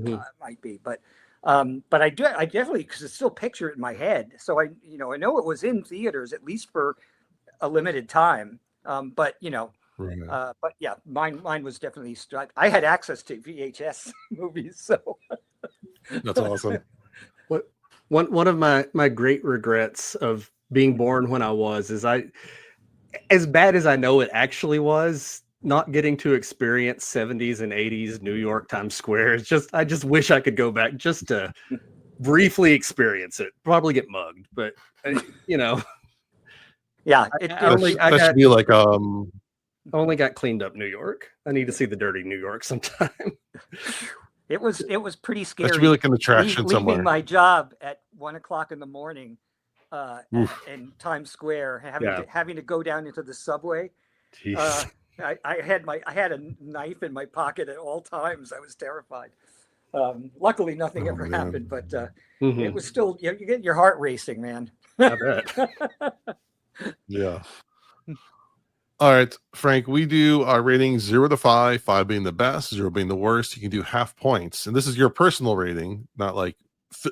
D: might be, but I definitely, because I still picture it in my head. So I know it was in theaters at least for a limited time. But yeah, mine was definitely I had access to VHS movies, so
B: that's awesome.
C: One of my great regrets of being born when I was is as bad as I know it actually was, not getting to experience 70s and 80s New York Times Square. I just wish I could go back just to briefly experience it. Probably get mugged, but
D: yeah,
B: that should be like
C: I only got cleaned up New York. I need to see the dirty New York sometime.
D: It was pretty scary.
B: That should be like an attraction somewhere.
D: Leaving my job at 1:00 in the morning in Times Square, having to go down into the subway. I had a knife in my pocket at all times. I was terrified. Luckily, nothing ever happened, but it was still, you get your heart racing, man.
C: I bet.
B: Yeah. All right, Frank, we do our rating 0 to 5, 5 being the best, 0 being the worst. You can do half points. And this is your personal rating, not like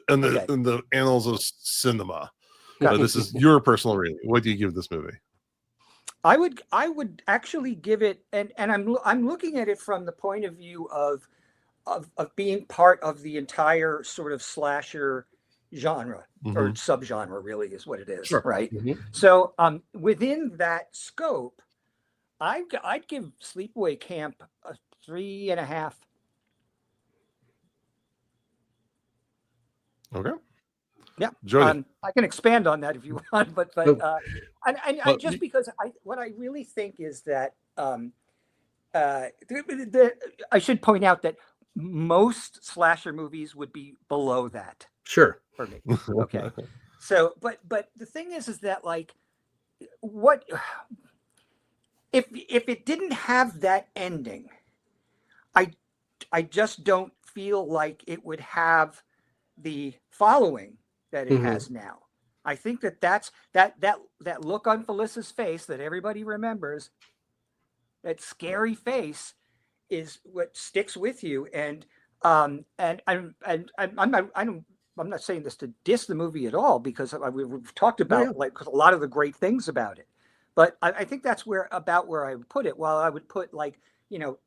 B: in the annals of cinema. This is your personal rating. What do you give this movie?
D: I would actually give it, and I'm looking at it from the point of view of being part of the entire sort of slasher genre or subgenre, really is what it is,
C: Sure.
D: right? So within that scope, I'd give Sleepaway Camp a 3.5.
B: Okay.
D: Yeah,
B: Jody.
D: I can expand on that if you want, but just because what I really think is that I should point out that most slasher movies would be below that.
C: Sure.
D: For me. Okay. So, but the thing is that like, what if it didn't have that ending? I just don't feel like it would have the following that it has now. I think that's that look on Felissa's face that everybody remembers, that scary face, is what sticks with you. And I'm not saying this to diss the movie at all, because we've talked about like a lot of the great things about it, but I think that's where I would put it. While I would put, like,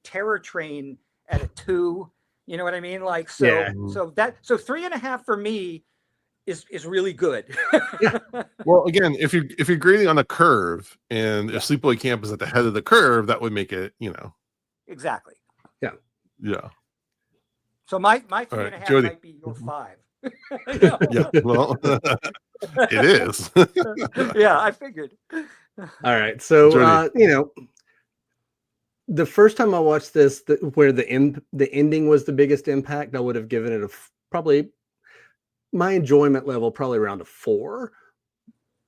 D: Terror Train at a 2. You know what I mean? Like, so 3.5 for me is really good.
B: Well, again, if you're grading on a curve, and if Sleepaway Camp is at the head of the curve, that would make it,
D: Exactly.
B: Yeah.
D: So my 3.5 might be your 5.
B: Yeah. Well, it is.
D: Yeah, I figured.
C: All right. So the first time I watched this, where the ending was the biggest impact, I would have given it probably my enjoyment level probably around a 4.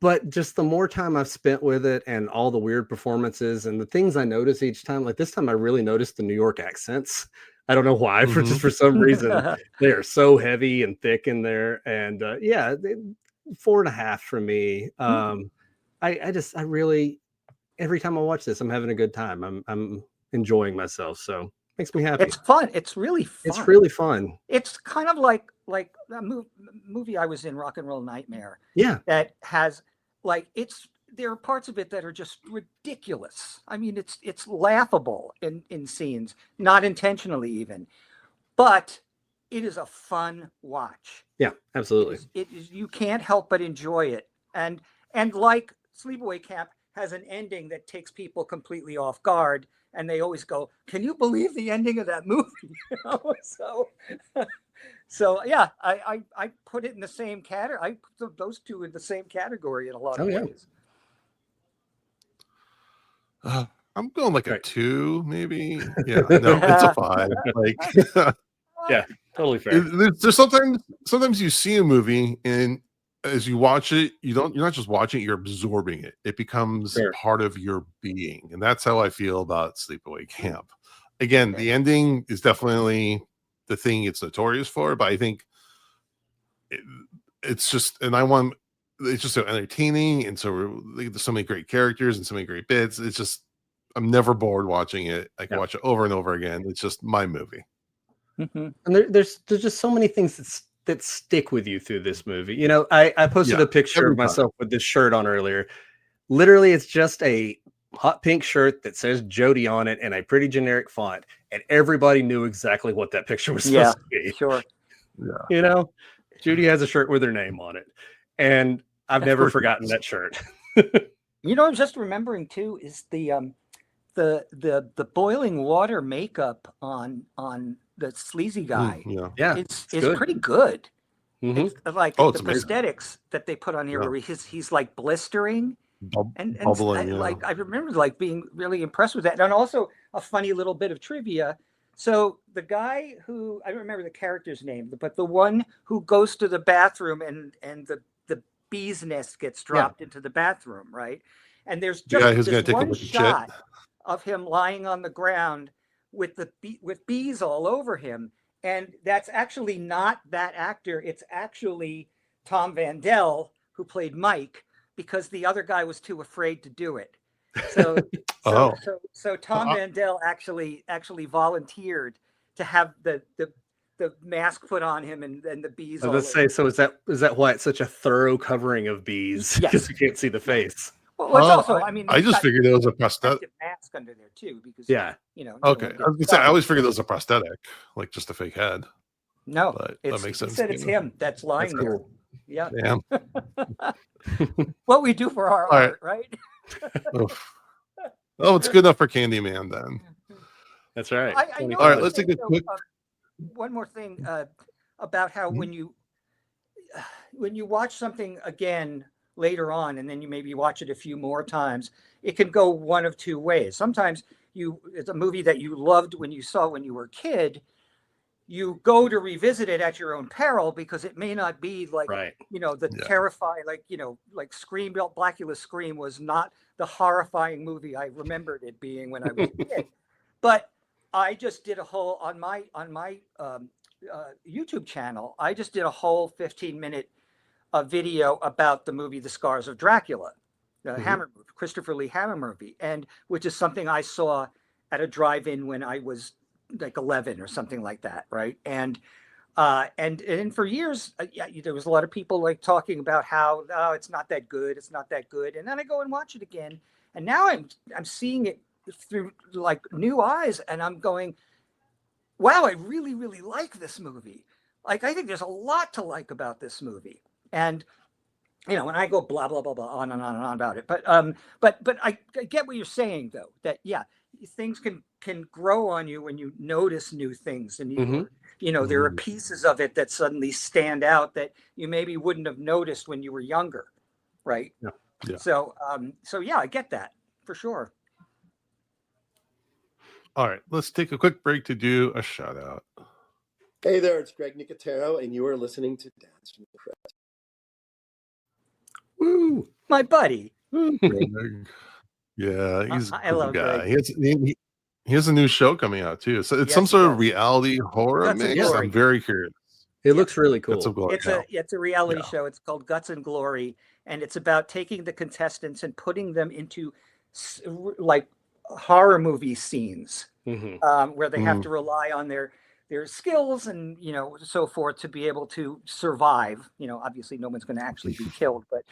C: But just the more time I've spent with it, and all the weird performances and the things I notice each time, like this time I really noticed the New York accents. I don't know why, for some reason they are so heavy and thick in there. And 4.5 for me. I really, every time I watch this, I'm having a good time. I'm enjoying myself. So makes me happy.
D: It's fun. It's really fun.
C: It's really fun.
D: It's kind of like that movie I was in, Rock and Roll Nightmare.
C: Yeah.
D: That has, like, there are parts of it that are just ridiculous. I mean, it's laughable in scenes, not intentionally even, but it is a fun watch.
C: Yeah, absolutely.
D: It is, you can't help but enjoy it. And like Sleepaway Camp has an ending that takes people completely off guard, and they always go, "Can you believe the ending of that movie?" So yeah, I put it in the same category. I put those two in the same category in a lot of ways.
B: I'm going like a 2, maybe. Yeah, no, it's a 5. Like,
C: yeah, totally fair.
B: There's sometimes you see a movie, and as you watch it, you're not just watching it, you're absorbing it. It becomes part of your being, and that's how I feel about Sleepaway Camp. Again, the ending is definitely the thing it's notorious for, but I think it's just, it's just so entertaining, and so there's so many great characters and so many great bits. It's just, I'm never bored watching it. I can watch it over and over again. It's just my movie.
C: And there's just so many things that stick with you through this movie. I posted a picture of myself with this shirt on earlier. Literally, it's just a hot pink shirt that says Jody on it in a pretty generic font, and everybody knew exactly what that picture was supposed to be.
D: Sure.
B: Yeah.
C: Judy has a shirt with her name on it, and I've never forgotten that shirt.
D: I'm just remembering too is the boiling water makeup on the sleazy guy. It's pretty good. It's like the prosthetics that they put on here, where he's like blistering. And
B: bubbling,
D: like I remember like being really impressed with that. And also a funny little bit of trivia. So the guy who, I don't remember the character's name, but the one who goes to the bathroom and the bee's nest gets dropped into the bathroom, right? And there's just this one shot of him lying on the ground with with bees all over him. And that's actually not that actor. It's actually Tom Vandell, who played Mike, because the other guy was too afraid to do it. So Tom Vandell actually volunteered to have the mask put on him and the bees.
C: I was going to say, so is that why it's such a thorough covering of bees? Because you can't see the face.
D: Well, it's also, I mean,
B: I just figured it was a prosthetic
D: mask under there too, because
B: Okay, I was gonna say, I always figured it was a prosthetic, like just a fake head.
D: No,
B: but that makes sense.
D: Said it's him that's lying there.
C: Cool.
D: Yeah.
B: Damn.
D: What we do for our art, right?
B: Oh, it's good enough for Candyman then.
C: That's right.
D: I know.
B: All right, let's take a quick.
D: One more thing about how when you watch something again later on, and then you maybe watch it a few more times, it can go one of two ways. Sometimes it's a movie that you loved when you saw when you were a kid. You go to revisit it at your own peril because it may not be like, terrifying, like Scream, Blackula's Scream was not the horrifying movie I remembered it being when I was a kid. But I just did a whole, on my YouTube channel, I just did a whole 15-minute video about the movie The Scars of Dracula, the Hammer movie, Christopher Lee Hammer movie, and which is something I saw at a drive-in when I was like 11 or something like that, right? And for years, there was a lot of people like talking about how it's not that good, and then I go and watch it again, and now I'm seeing it through like new eyes, and I'm going, wow, I really, really like this movie. Like, I think there's a lot to like about this movie, and when I go blah blah blah blah on and on and on about it, but I get what you're saying though, that things can grow on you when you notice new things, and there are pieces of it that suddenly stand out that you maybe wouldn't have noticed when you were younger, right?
B: Yeah.
D: So I get that for sure.
B: All right, let's take a quick break to do a shout out.
A: Hey there, it's Greg Nicotero, and you are listening to Dance from the Crypt.
D: Woo, my buddy.
B: Yeah, he's
D: I love
B: guy.
D: Greg.
B: He has a new show coming out too. So it's some sort of reality horror mix. I'm very curious.
C: It looks really cool.
D: It's a reality show. It's called Guts and Glory, and it's about taking the contestants and putting them into like horror movie scenes where they have to rely on their skills and so forth to be able to survive. Obviously no one's going to actually be killed, but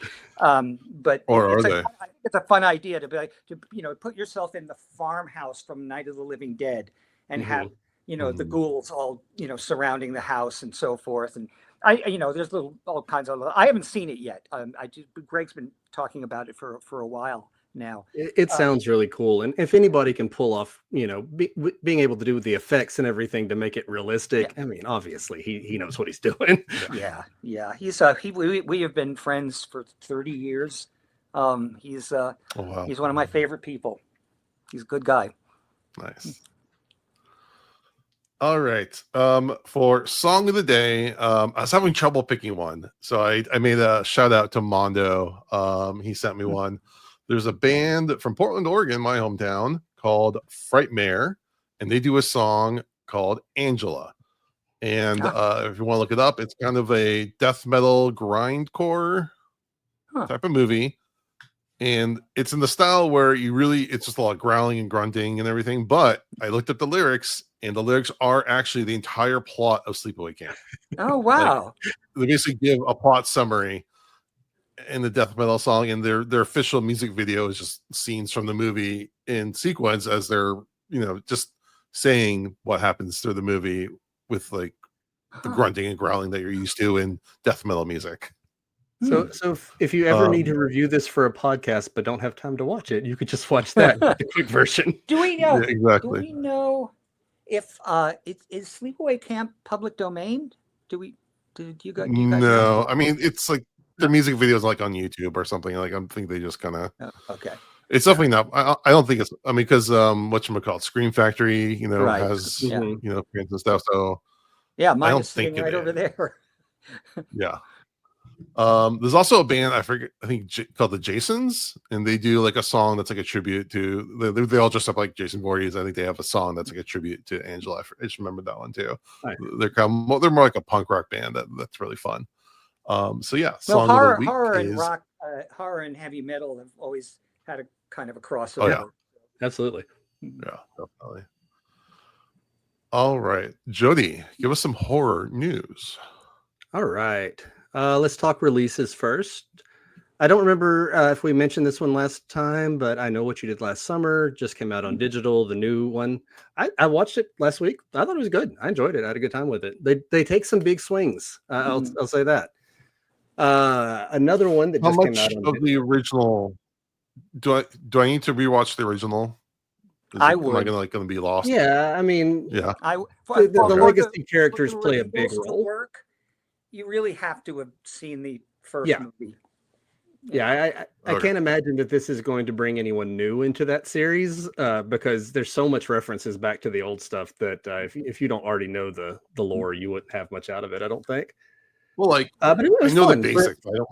B: or
D: I think it's a fun idea to be like, to put yourself in the farmhouse from Night of the Living Dead and have the ghouls all surrounding the house and so forth. And there's all kinds of. I haven't seen it yet. Greg's been talking about it for a while now.
C: It sounds really cool, and if anybody can pull off being able to do the effects and everything to make it realistic, I mean, obviously he knows what he's doing.
D: He's we have been friends for 30 years. He's one of my favorite people. He's a good guy.
B: Nice. All right. For song of the day, I was having trouble picking one, so I made a shout out to Mondo. He sent me one. There's a band from Portland, Oregon, my hometown, called Frightmare, and they do a song called Angela. And if you want to look it up, it's kind of a death metal grindcore type of movie. And it's in the style where it's just a lot of growling and grunting and everything. But I looked up the lyrics, and the lyrics are actually the entire plot of Sleepaway Camp.
D: Oh, wow.
B: They basically give a plot summary in the death metal song, and their official music video is just scenes from the movie in sequence as they're just saying what happens through the movie with like the grunting and growling that you're used to in death metal music.
C: So if you ever need to review this for a podcast but don't have time to watch it, you could just watch that the quick version.
D: Do we know?
B: Yeah, exactly.
D: Do we know if is Sleepaway Camp public domain? Do you guys
B: no
D: know?
B: I mean, it's like their music videos like on YouTube or something. Like I think they just kind of
D: okay.
B: It's definitely not. I don't think it's. I mean, because whatchamacallit, Scream Factory, has fans and stuff. So
D: mine I don't is sitting right over there.
B: Yeah. There's also a band I think called the Jasons, and they do like a song that's like a tribute to. They all dress up like Jason Voorhees. I think they have a song that's like a tribute to Angela. I just remember that one too. Right. They're more like a punk rock band that's really fun. So yeah,
D: well, horror and rock, horror and heavy metal have always had a kind of a crossover.
B: Oh, yeah.
C: Absolutely.
B: Yeah, definitely. All right, Jody, give us some horror news.
C: All right, let's talk releases first. I don't remember if we mentioned this one last time, but I Know What You Did Last Summer just came out on digital, the new one. I watched it last week. I thought it was good. I enjoyed it. I had a good time with it. They take some big swings. I'll say that. Another one that
B: How
C: just came
B: much
C: out on
B: of the original do I need to rewatch the original? Am I gonna be lost?
C: Yeah, I mean,
B: yeah.
C: The legacy characters play a big role.
D: You really have to have seen the first movie.
C: Yeah, I can't imagine that this is going to bring anyone new into that series because there's so much references back to the old stuff that if you don't already know the lore, you wouldn't have much out of it, I don't think.
B: Well, like,
C: but it was
B: I know
C: fun,
B: the basics. I don't,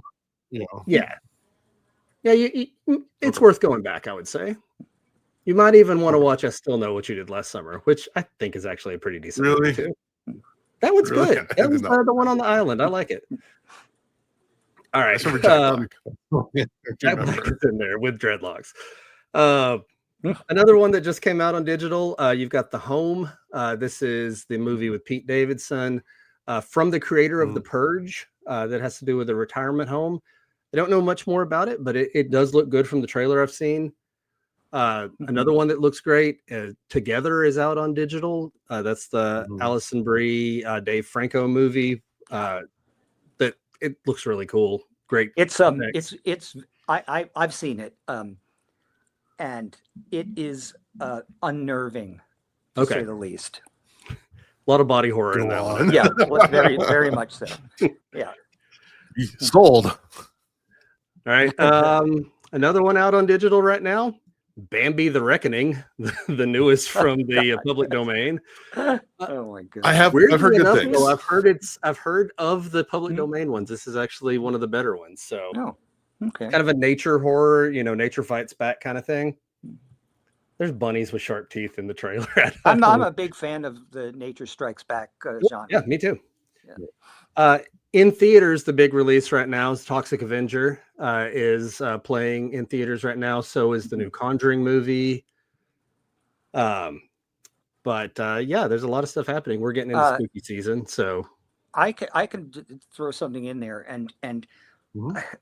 B: you know.
C: Yeah, it's worth going back, I would say. You might even want to watch I Still Know What You Did Last Summer, which I think is actually a pretty decent movie too. That one's good. That was the one on the island. I like it. All right.
B: Jack Black.
C: Jack Black is in there with dreadlocks. Another one that just came out on digital. You've got The Home. This is the movie with Pete Davidson from the creator of The Purge that has to do with a retirement home. I don't know much more about it, but it does look good from the trailer I've seen. Another one that looks great, Together, is out on digital. That's the Alison Brie, Dave Franco movie. That it looks really cool. Great.
D: I've seen it, and it is unnerving, to say the least.
C: A lot of body horror in that one.
D: Yeah, very, very much so. Yeah.
B: Sold.
C: All right. Another one out on digital right now. Bambi the Reckoning, the newest from the public domain.
D: Oh my goodness!
B: I've heard good things.
C: Though, I've heard of the public domain ones. This is actually one of the better ones. So, kind of a nature horror, nature fights back kind of thing. There's bunnies with sharp teeth in the trailer.
D: I'm a big fan of the Nature Strikes Back genre.
C: Yeah, me too. Yeah. In theaters, the big release right now is Toxic Avenger is playing in theaters right now. So is the new Conjuring movie. But there's a lot of stuff happening. We're getting into spooky season, so
D: I can throw something in there, and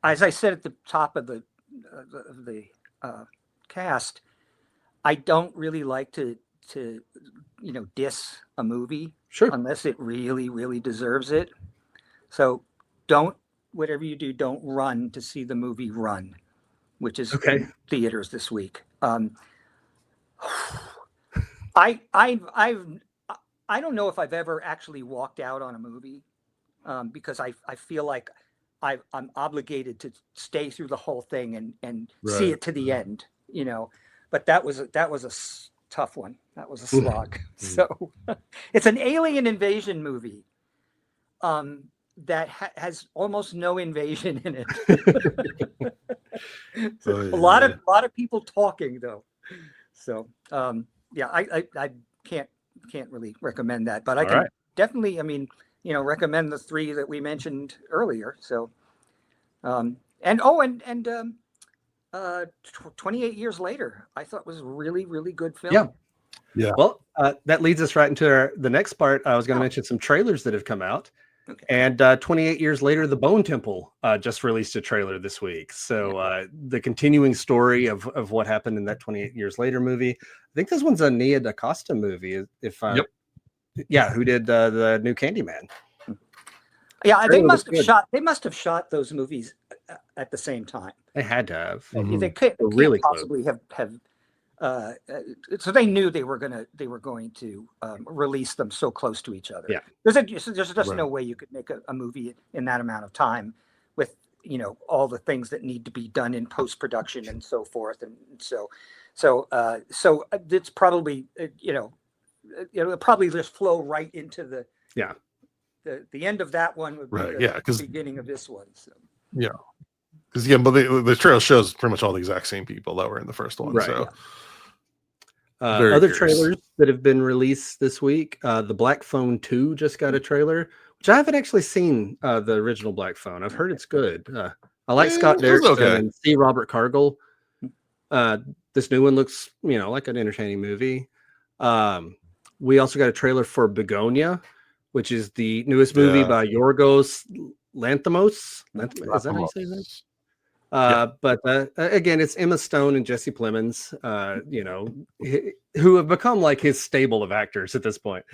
D: as I said at the top of the cast, I don't really like to diss a movie unless it really, really deserves it. So whatever you do, don't run to see the movie Run, which is in theaters this week. I don't know if I've ever actually walked out on a movie because I feel like I'm obligated to stay through the whole thing and see it to the end, But that was a tough one. That was a slog. So it's an alien invasion movie. That has almost no invasion in it. A lot of people talking though. So I can't really recommend that, but I can definitely, recommend the three that we mentioned earlier. So, 28 Years Later, I thought was a really, really good film.
C: Yeah. Well, that leads us right into the next part. I was going to mention some trailers that have come out. Okay. And 28 Years Later, The Bone Temple just released a trailer this week. So the continuing story of what happened in that 28 Years Later movie. I think this one's a Nia DaCosta movie. Who did the new Candyman?
D: Yeah, they must have shot those movies at the same time.
C: They had to have.
D: They can't really possibly have. So they knew they were going to release them so close to each other.
C: Yeah,
D: there's just no way you could make a movie in that amount of time with all the things that need to be done in post production and so forth. And so it's probably it'll probably just flow right into the end of that one would be the beginning of this one. So
B: because but the trailer shows pretty much all the exact same people that were in the first one.
C: Right.
B: So.
C: Other trailers that have been released this week, The Black Phone 2 just got a trailer, which I haven't actually seen the original Black Phone. I've heard it's good. I like Scott Derrickson and C. Robert Cargill. This new one looks, like an entertaining movie. We also got a trailer for Begonia, which is the newest movie by Yorgos Lanthimos. Is that how you say that? But again, it's Emma Stone and Jesse Plemons, who have become like his stable of actors at this point.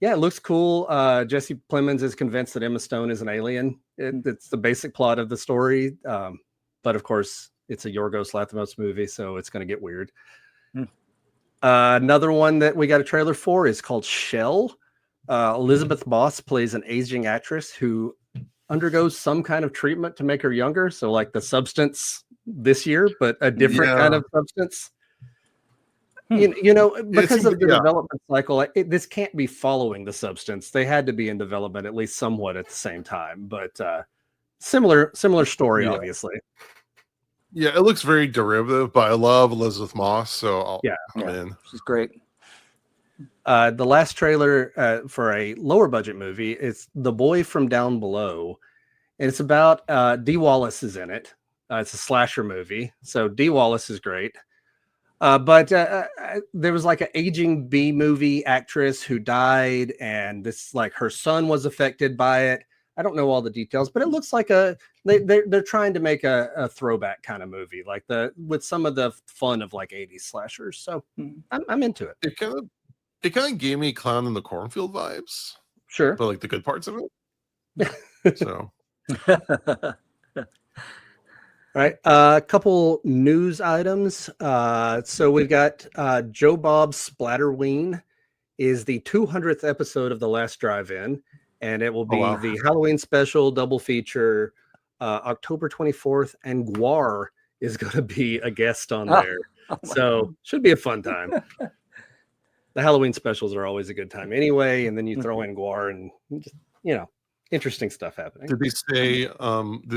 C: Yeah, it looks cool. Jesse Plemons is convinced that Emma Stone is an alien. It's the basic plot of the story. But of course, it's a Yorgos Lanthimos movie, so it's going to get weird. Another one that we got a trailer for is called Shell. Elizabeth Moss plays an aging actress who undergoes some kind of treatment to make her younger. So like the Substance this year, but a different kind of substance. You know, because of the development cycle, this can't be following the Substance. They had to be in development at least somewhat at the same time, but similar story, obviously.
B: Yeah, it looks very derivative, but I love Elizabeth Moss, so I'm in.
D: She's great.
C: The last trailer for a lower budget movie is The Boy from Down Below, and it's about Dee Wallace is in it. It's a slasher movie, so Dee Wallace is great. But there was like an aging B movie actress who died, and this like her son was affected by it. I don't know all the details, but it looks like they're trying to make a throwback kind of movie, like with some of the fun of like 80s slashers. So I'm into it.
B: It kind of gave me Clown in the Cornfield vibes.
C: Sure,
B: but like the good parts of it. So.
C: All right, a couple news items. So we've got Joe Bob's Splatterween is the 200th episode of The Last Drive-In, and it will be the Halloween special double feature October 24th, and Guar is going to be a guest on there. So should be a fun time. The Halloween specials are always a good time anyway, and then you throw in Guar and just, interesting stuff happening.
B: Did they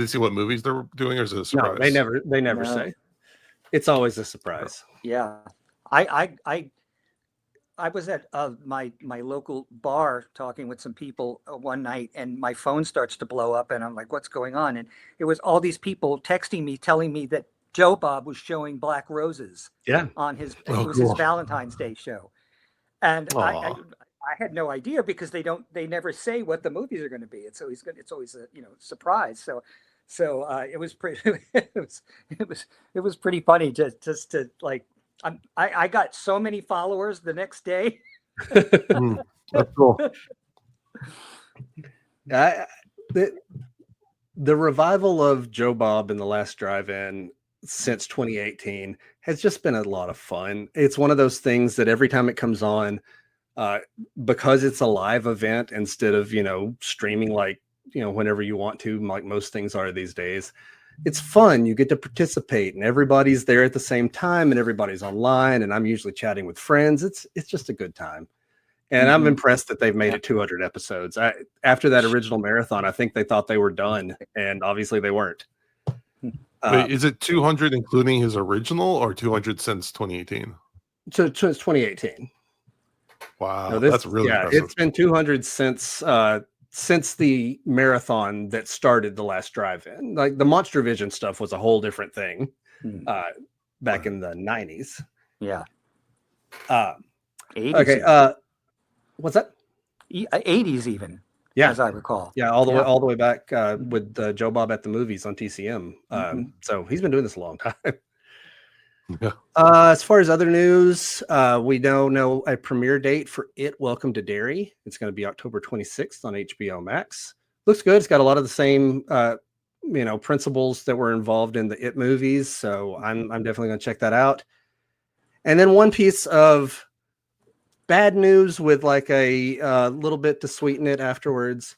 B: say what movies they're doing, or is it a surprise?
C: No, they never say. It's always a surprise.
D: Yeah. I was at my local bar talking with some people one night, and my phone starts to blow up, and I'm like, what's going on? And it was all these people texting me, telling me that Joe Bob was showing Black Roses on his his Valentine's Day show. And I had no idea, because they never say what the movies are going to be. It's always a surprise. So it was pretty it was pretty funny just to like, I got so many followers the next day.
B: That's cool.
C: The revival of Joe Bob in The Last Drive-In since 2018 has just been a lot of fun. It's one of those things that every time it comes on, because it's a live event instead of streaming like whenever you want to, like most things are these days, it's fun. You get to participate, and everybody's there at the same time, and everybody's online, and I'm usually chatting with friends. It's just a good time, and I'm impressed that they've made it 200 episodes. After that original marathon, I think they thought they were done, and obviously they weren't.
B: Wait, is it 200 including his original, or 200 since 2018?
C: So it's 2018.
B: Wow, that's really impressive.
C: It's been 200 since the marathon that started The Last Drive-In. Like the Monster Vision stuff was a whole different thing back in the 90s.
D: Yeah.
C: 80s.
D: Okay.
C: What's that?
D: 80s even.
C: Yeah,
D: as I recall.
C: Yeah, all the way back with Joe Bob at the Movies on TCM. So he's been doing this a long time.
B: Yeah.
C: As far as other news, we don't know a premiere date for It, Welcome to Derry. It's going to be October 26th on HBO Max. Looks good. It's got a lot of the same, principles that were involved in the It movies. So I'm definitely going to check that out. And then one piece of bad news with like a little bit to sweeten it afterwards.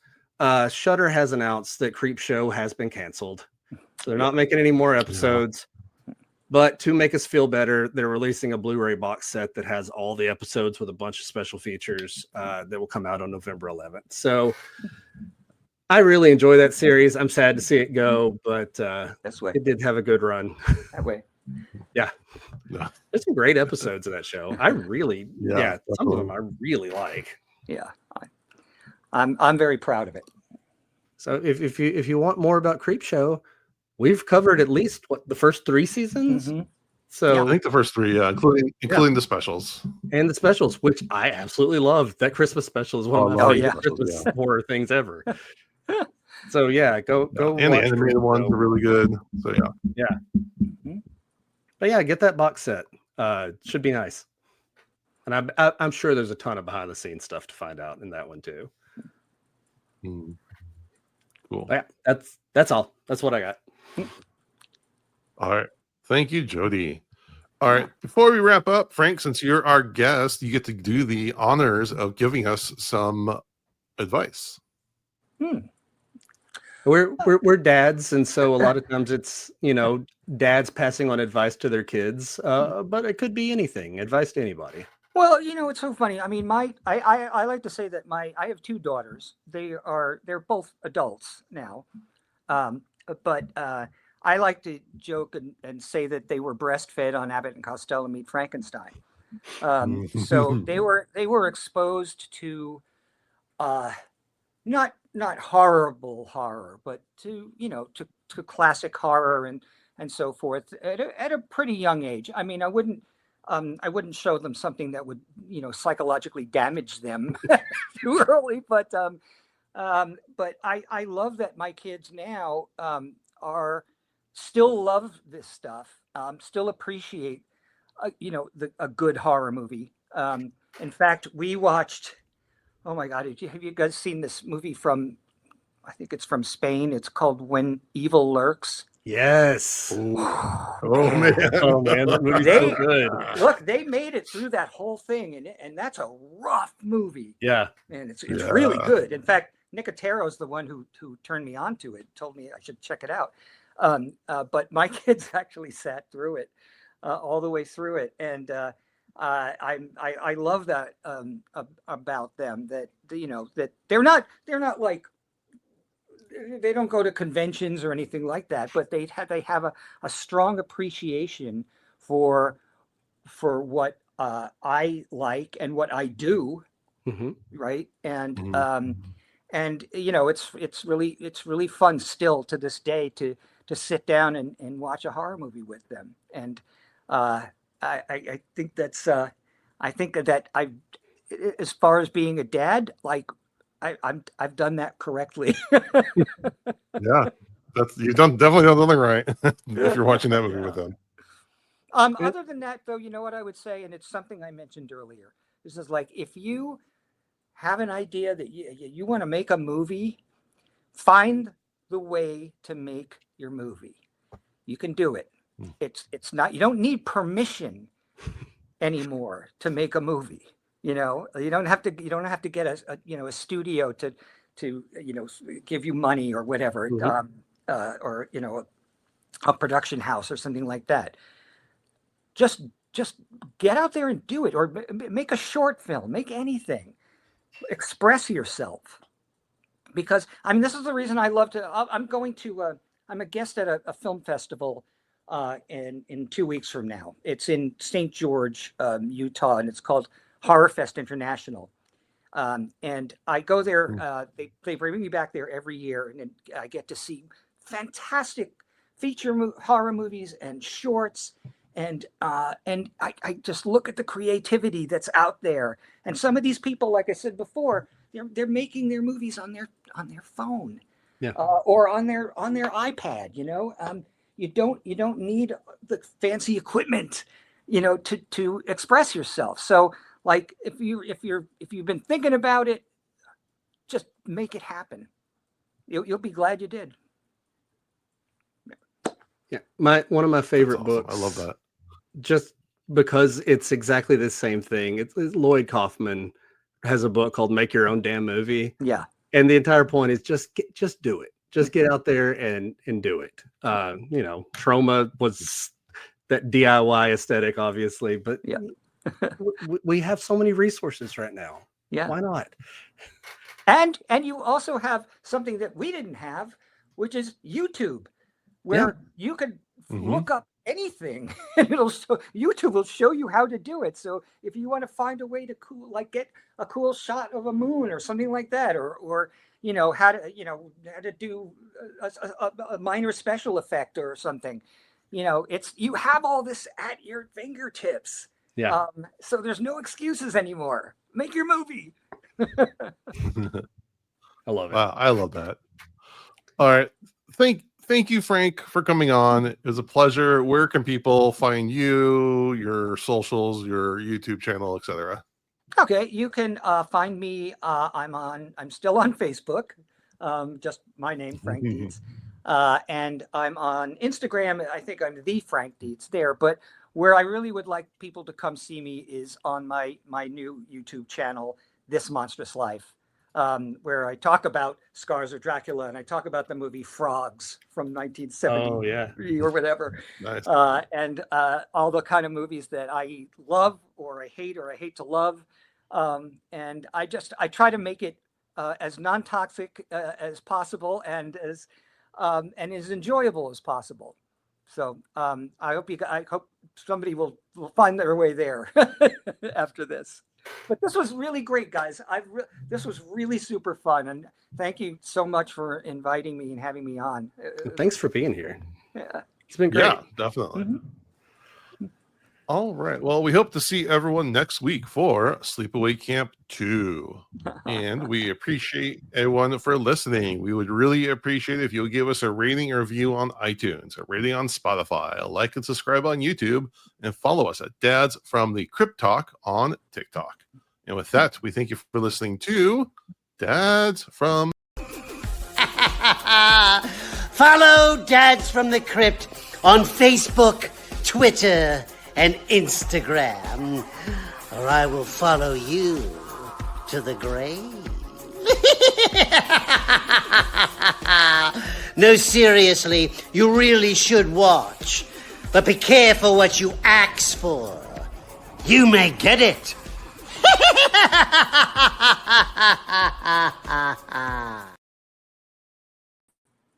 C: Shudder has announced that Creep Show has been canceled. So they're not making any more episodes. But to make us feel better, they're releasing a Blu-ray box set that has all the episodes with a bunch of special features that will come out on November 11th. So I really enjoy that series. I'm sad to see it go, but it did have a good run.
D: That way.
C: Yeah. There's some great episodes of that show. I really, some of them I really like.
D: Yeah. I'm very proud of it.
C: So if you want more about Creep Show, we've covered at least the first 3 seasons. So
B: I think the first 3, including the specials
C: and the specials, which I absolutely love. That Christmas special is one of my favorite Christmas horror things ever. So go.
B: And the animated ones are really good. So
C: But get that box set. Should be nice. And I'm sure there's a ton of behind the scenes stuff to find out in that one too.
B: Cool.
C: But yeah, that's all. That's what I got.
B: All right. Thank you, Jody. All right. Before we wrap up, Frank, since you're our guest, you get to do the honors of giving us some advice.
C: We're dads, and so a lot of times it's, you know, dads passing on advice to their kids, but it could be anything. Advice to anybody.
D: Well, you know, it's so funny. I mean, I like to say that I have two daughters. They're both adults now, but I like to joke and say that they were breastfed on Abbott and Costello Meet Frankenstein. So they were exposed to not horrible horror, but to, you know, to classic horror and so forth at a pretty young age. I mean, I wouldn't show them something that would, you know, psychologically damage them too early. But I love that my kids now are still love this stuff, still appreciate, you know, a good horror movie. In fact, we watched, oh my God, have you guys seen this movie from, I think it's from Spain. It's called When Evil Lurks.
C: Yes.
B: Oh man.
C: Oh man, that movie's so good.
D: Look, they made it through that whole thing, and that's a rough movie.
C: Yeah.
D: And it's really good. In fact, Nicotero's the one who turned me on to it, told me I should check it out. But my kids actually sat through it all the way through it, and I love that about them, that, you know, that they're not like, they don't go to conventions or anything like that, but they have a strong appreciation for what I like and what I do, right? And you know, it's really fun still to this day to sit down and watch a horror movie with them. And I think that's I think that as far as being a dad, like, I've done that correctly.
B: Yeah, you've definitely done something right if you're watching that movie with them.
D: Other than that, though, you know what I would say, and it's something I mentioned earlier. This is like, if you have an idea that you want to make a movie, find the way to make your movie. You can do it. It's not, you don't need permission anymore to make a movie. You know, you don't have to get a studio to you know, give you money or whatever, or, you know, a production house or something like that. Just get out there and do it, or make a short film, make anything, express yourself. Because, I mean, this is the reason I love to. I'm a guest at a film festival in 2 weeks from now. It's in St. George, Utah, and it's called Horror Fest International. And I go there, they bring me back there every year, and I get to see fantastic feature horror movies and shorts. And I just look at the creativity that's out there. And some of these people, like I said before, they're making their movies on their phone, or on their iPad. You know, you don't need the fancy equipment, you know, to express yourself. So, like, if you've been thinking about it, just make it happen. You'll be glad you did.
C: Yeah, one of my favorite books.
B: I love that.
C: Just because it's exactly the same thing. It's Lloyd Kaufman has a book called Make Your Own Damn Movie.
D: Yeah.
C: And the entire point is just do it. Just get out there and do it. You know, Trauma was that DIY aesthetic, obviously, but
D: yeah.
C: we have so many resources right now.
D: Yeah.
C: Why not?
D: And you also have something that we didn't have, which is YouTube, where you could look up anything and YouTube will show you how to do it. So if you want to find a way to get a cool shot of a moon or something like that, or you know, how to do a minor special effect or something, you know, you have all this at your fingertips.
C: Yeah.
D: So there's no excuses anymore. Make your movie. I
C: love it.
B: Wow, I love that. All right. thank you, Frank, for coming on. It was a pleasure. Where can people find you, your socials, your YouTube channel, etc.?
D: Okay, you can find me. I'm still on Facebook, just my name, Frank Dietz, and I'm on Instagram. I think I'm the Frank Dietz there. But where I really would like people to come see me is on my new YouTube channel, This Monstrous Life, where I talk about Scars of Dracula and I talk about the movie Frogs from 1970 or whatever.
B: Nice.
D: And all the kind of movies that I love or I hate to love. And I try to make it as non-toxic as possible and as enjoyable as possible. So I hope somebody will find their way there after this. But this was really great, guys. This was really super fun, and thank you so much for inviting me and having me on.
C: Thanks for being here.
D: Yeah.
C: It's been great.
B: Yeah, definitely. All right. Well, we hope to see everyone next week for Sleepaway Camp 2. And we appreciate everyone for listening. We would really appreciate it if you'll give us a rating or review on iTunes, a rating on Spotify, a like and subscribe on YouTube, and follow us at Dads from the Crypt Talk on TikTok. And with that, we thank you for listening to Dads from...
E: Follow Dads from the Crypt on Facebook, Twitter, and Instagram, or I will follow you to the grave. No, seriously, you really should watch. But be careful what you ask for. You may get it.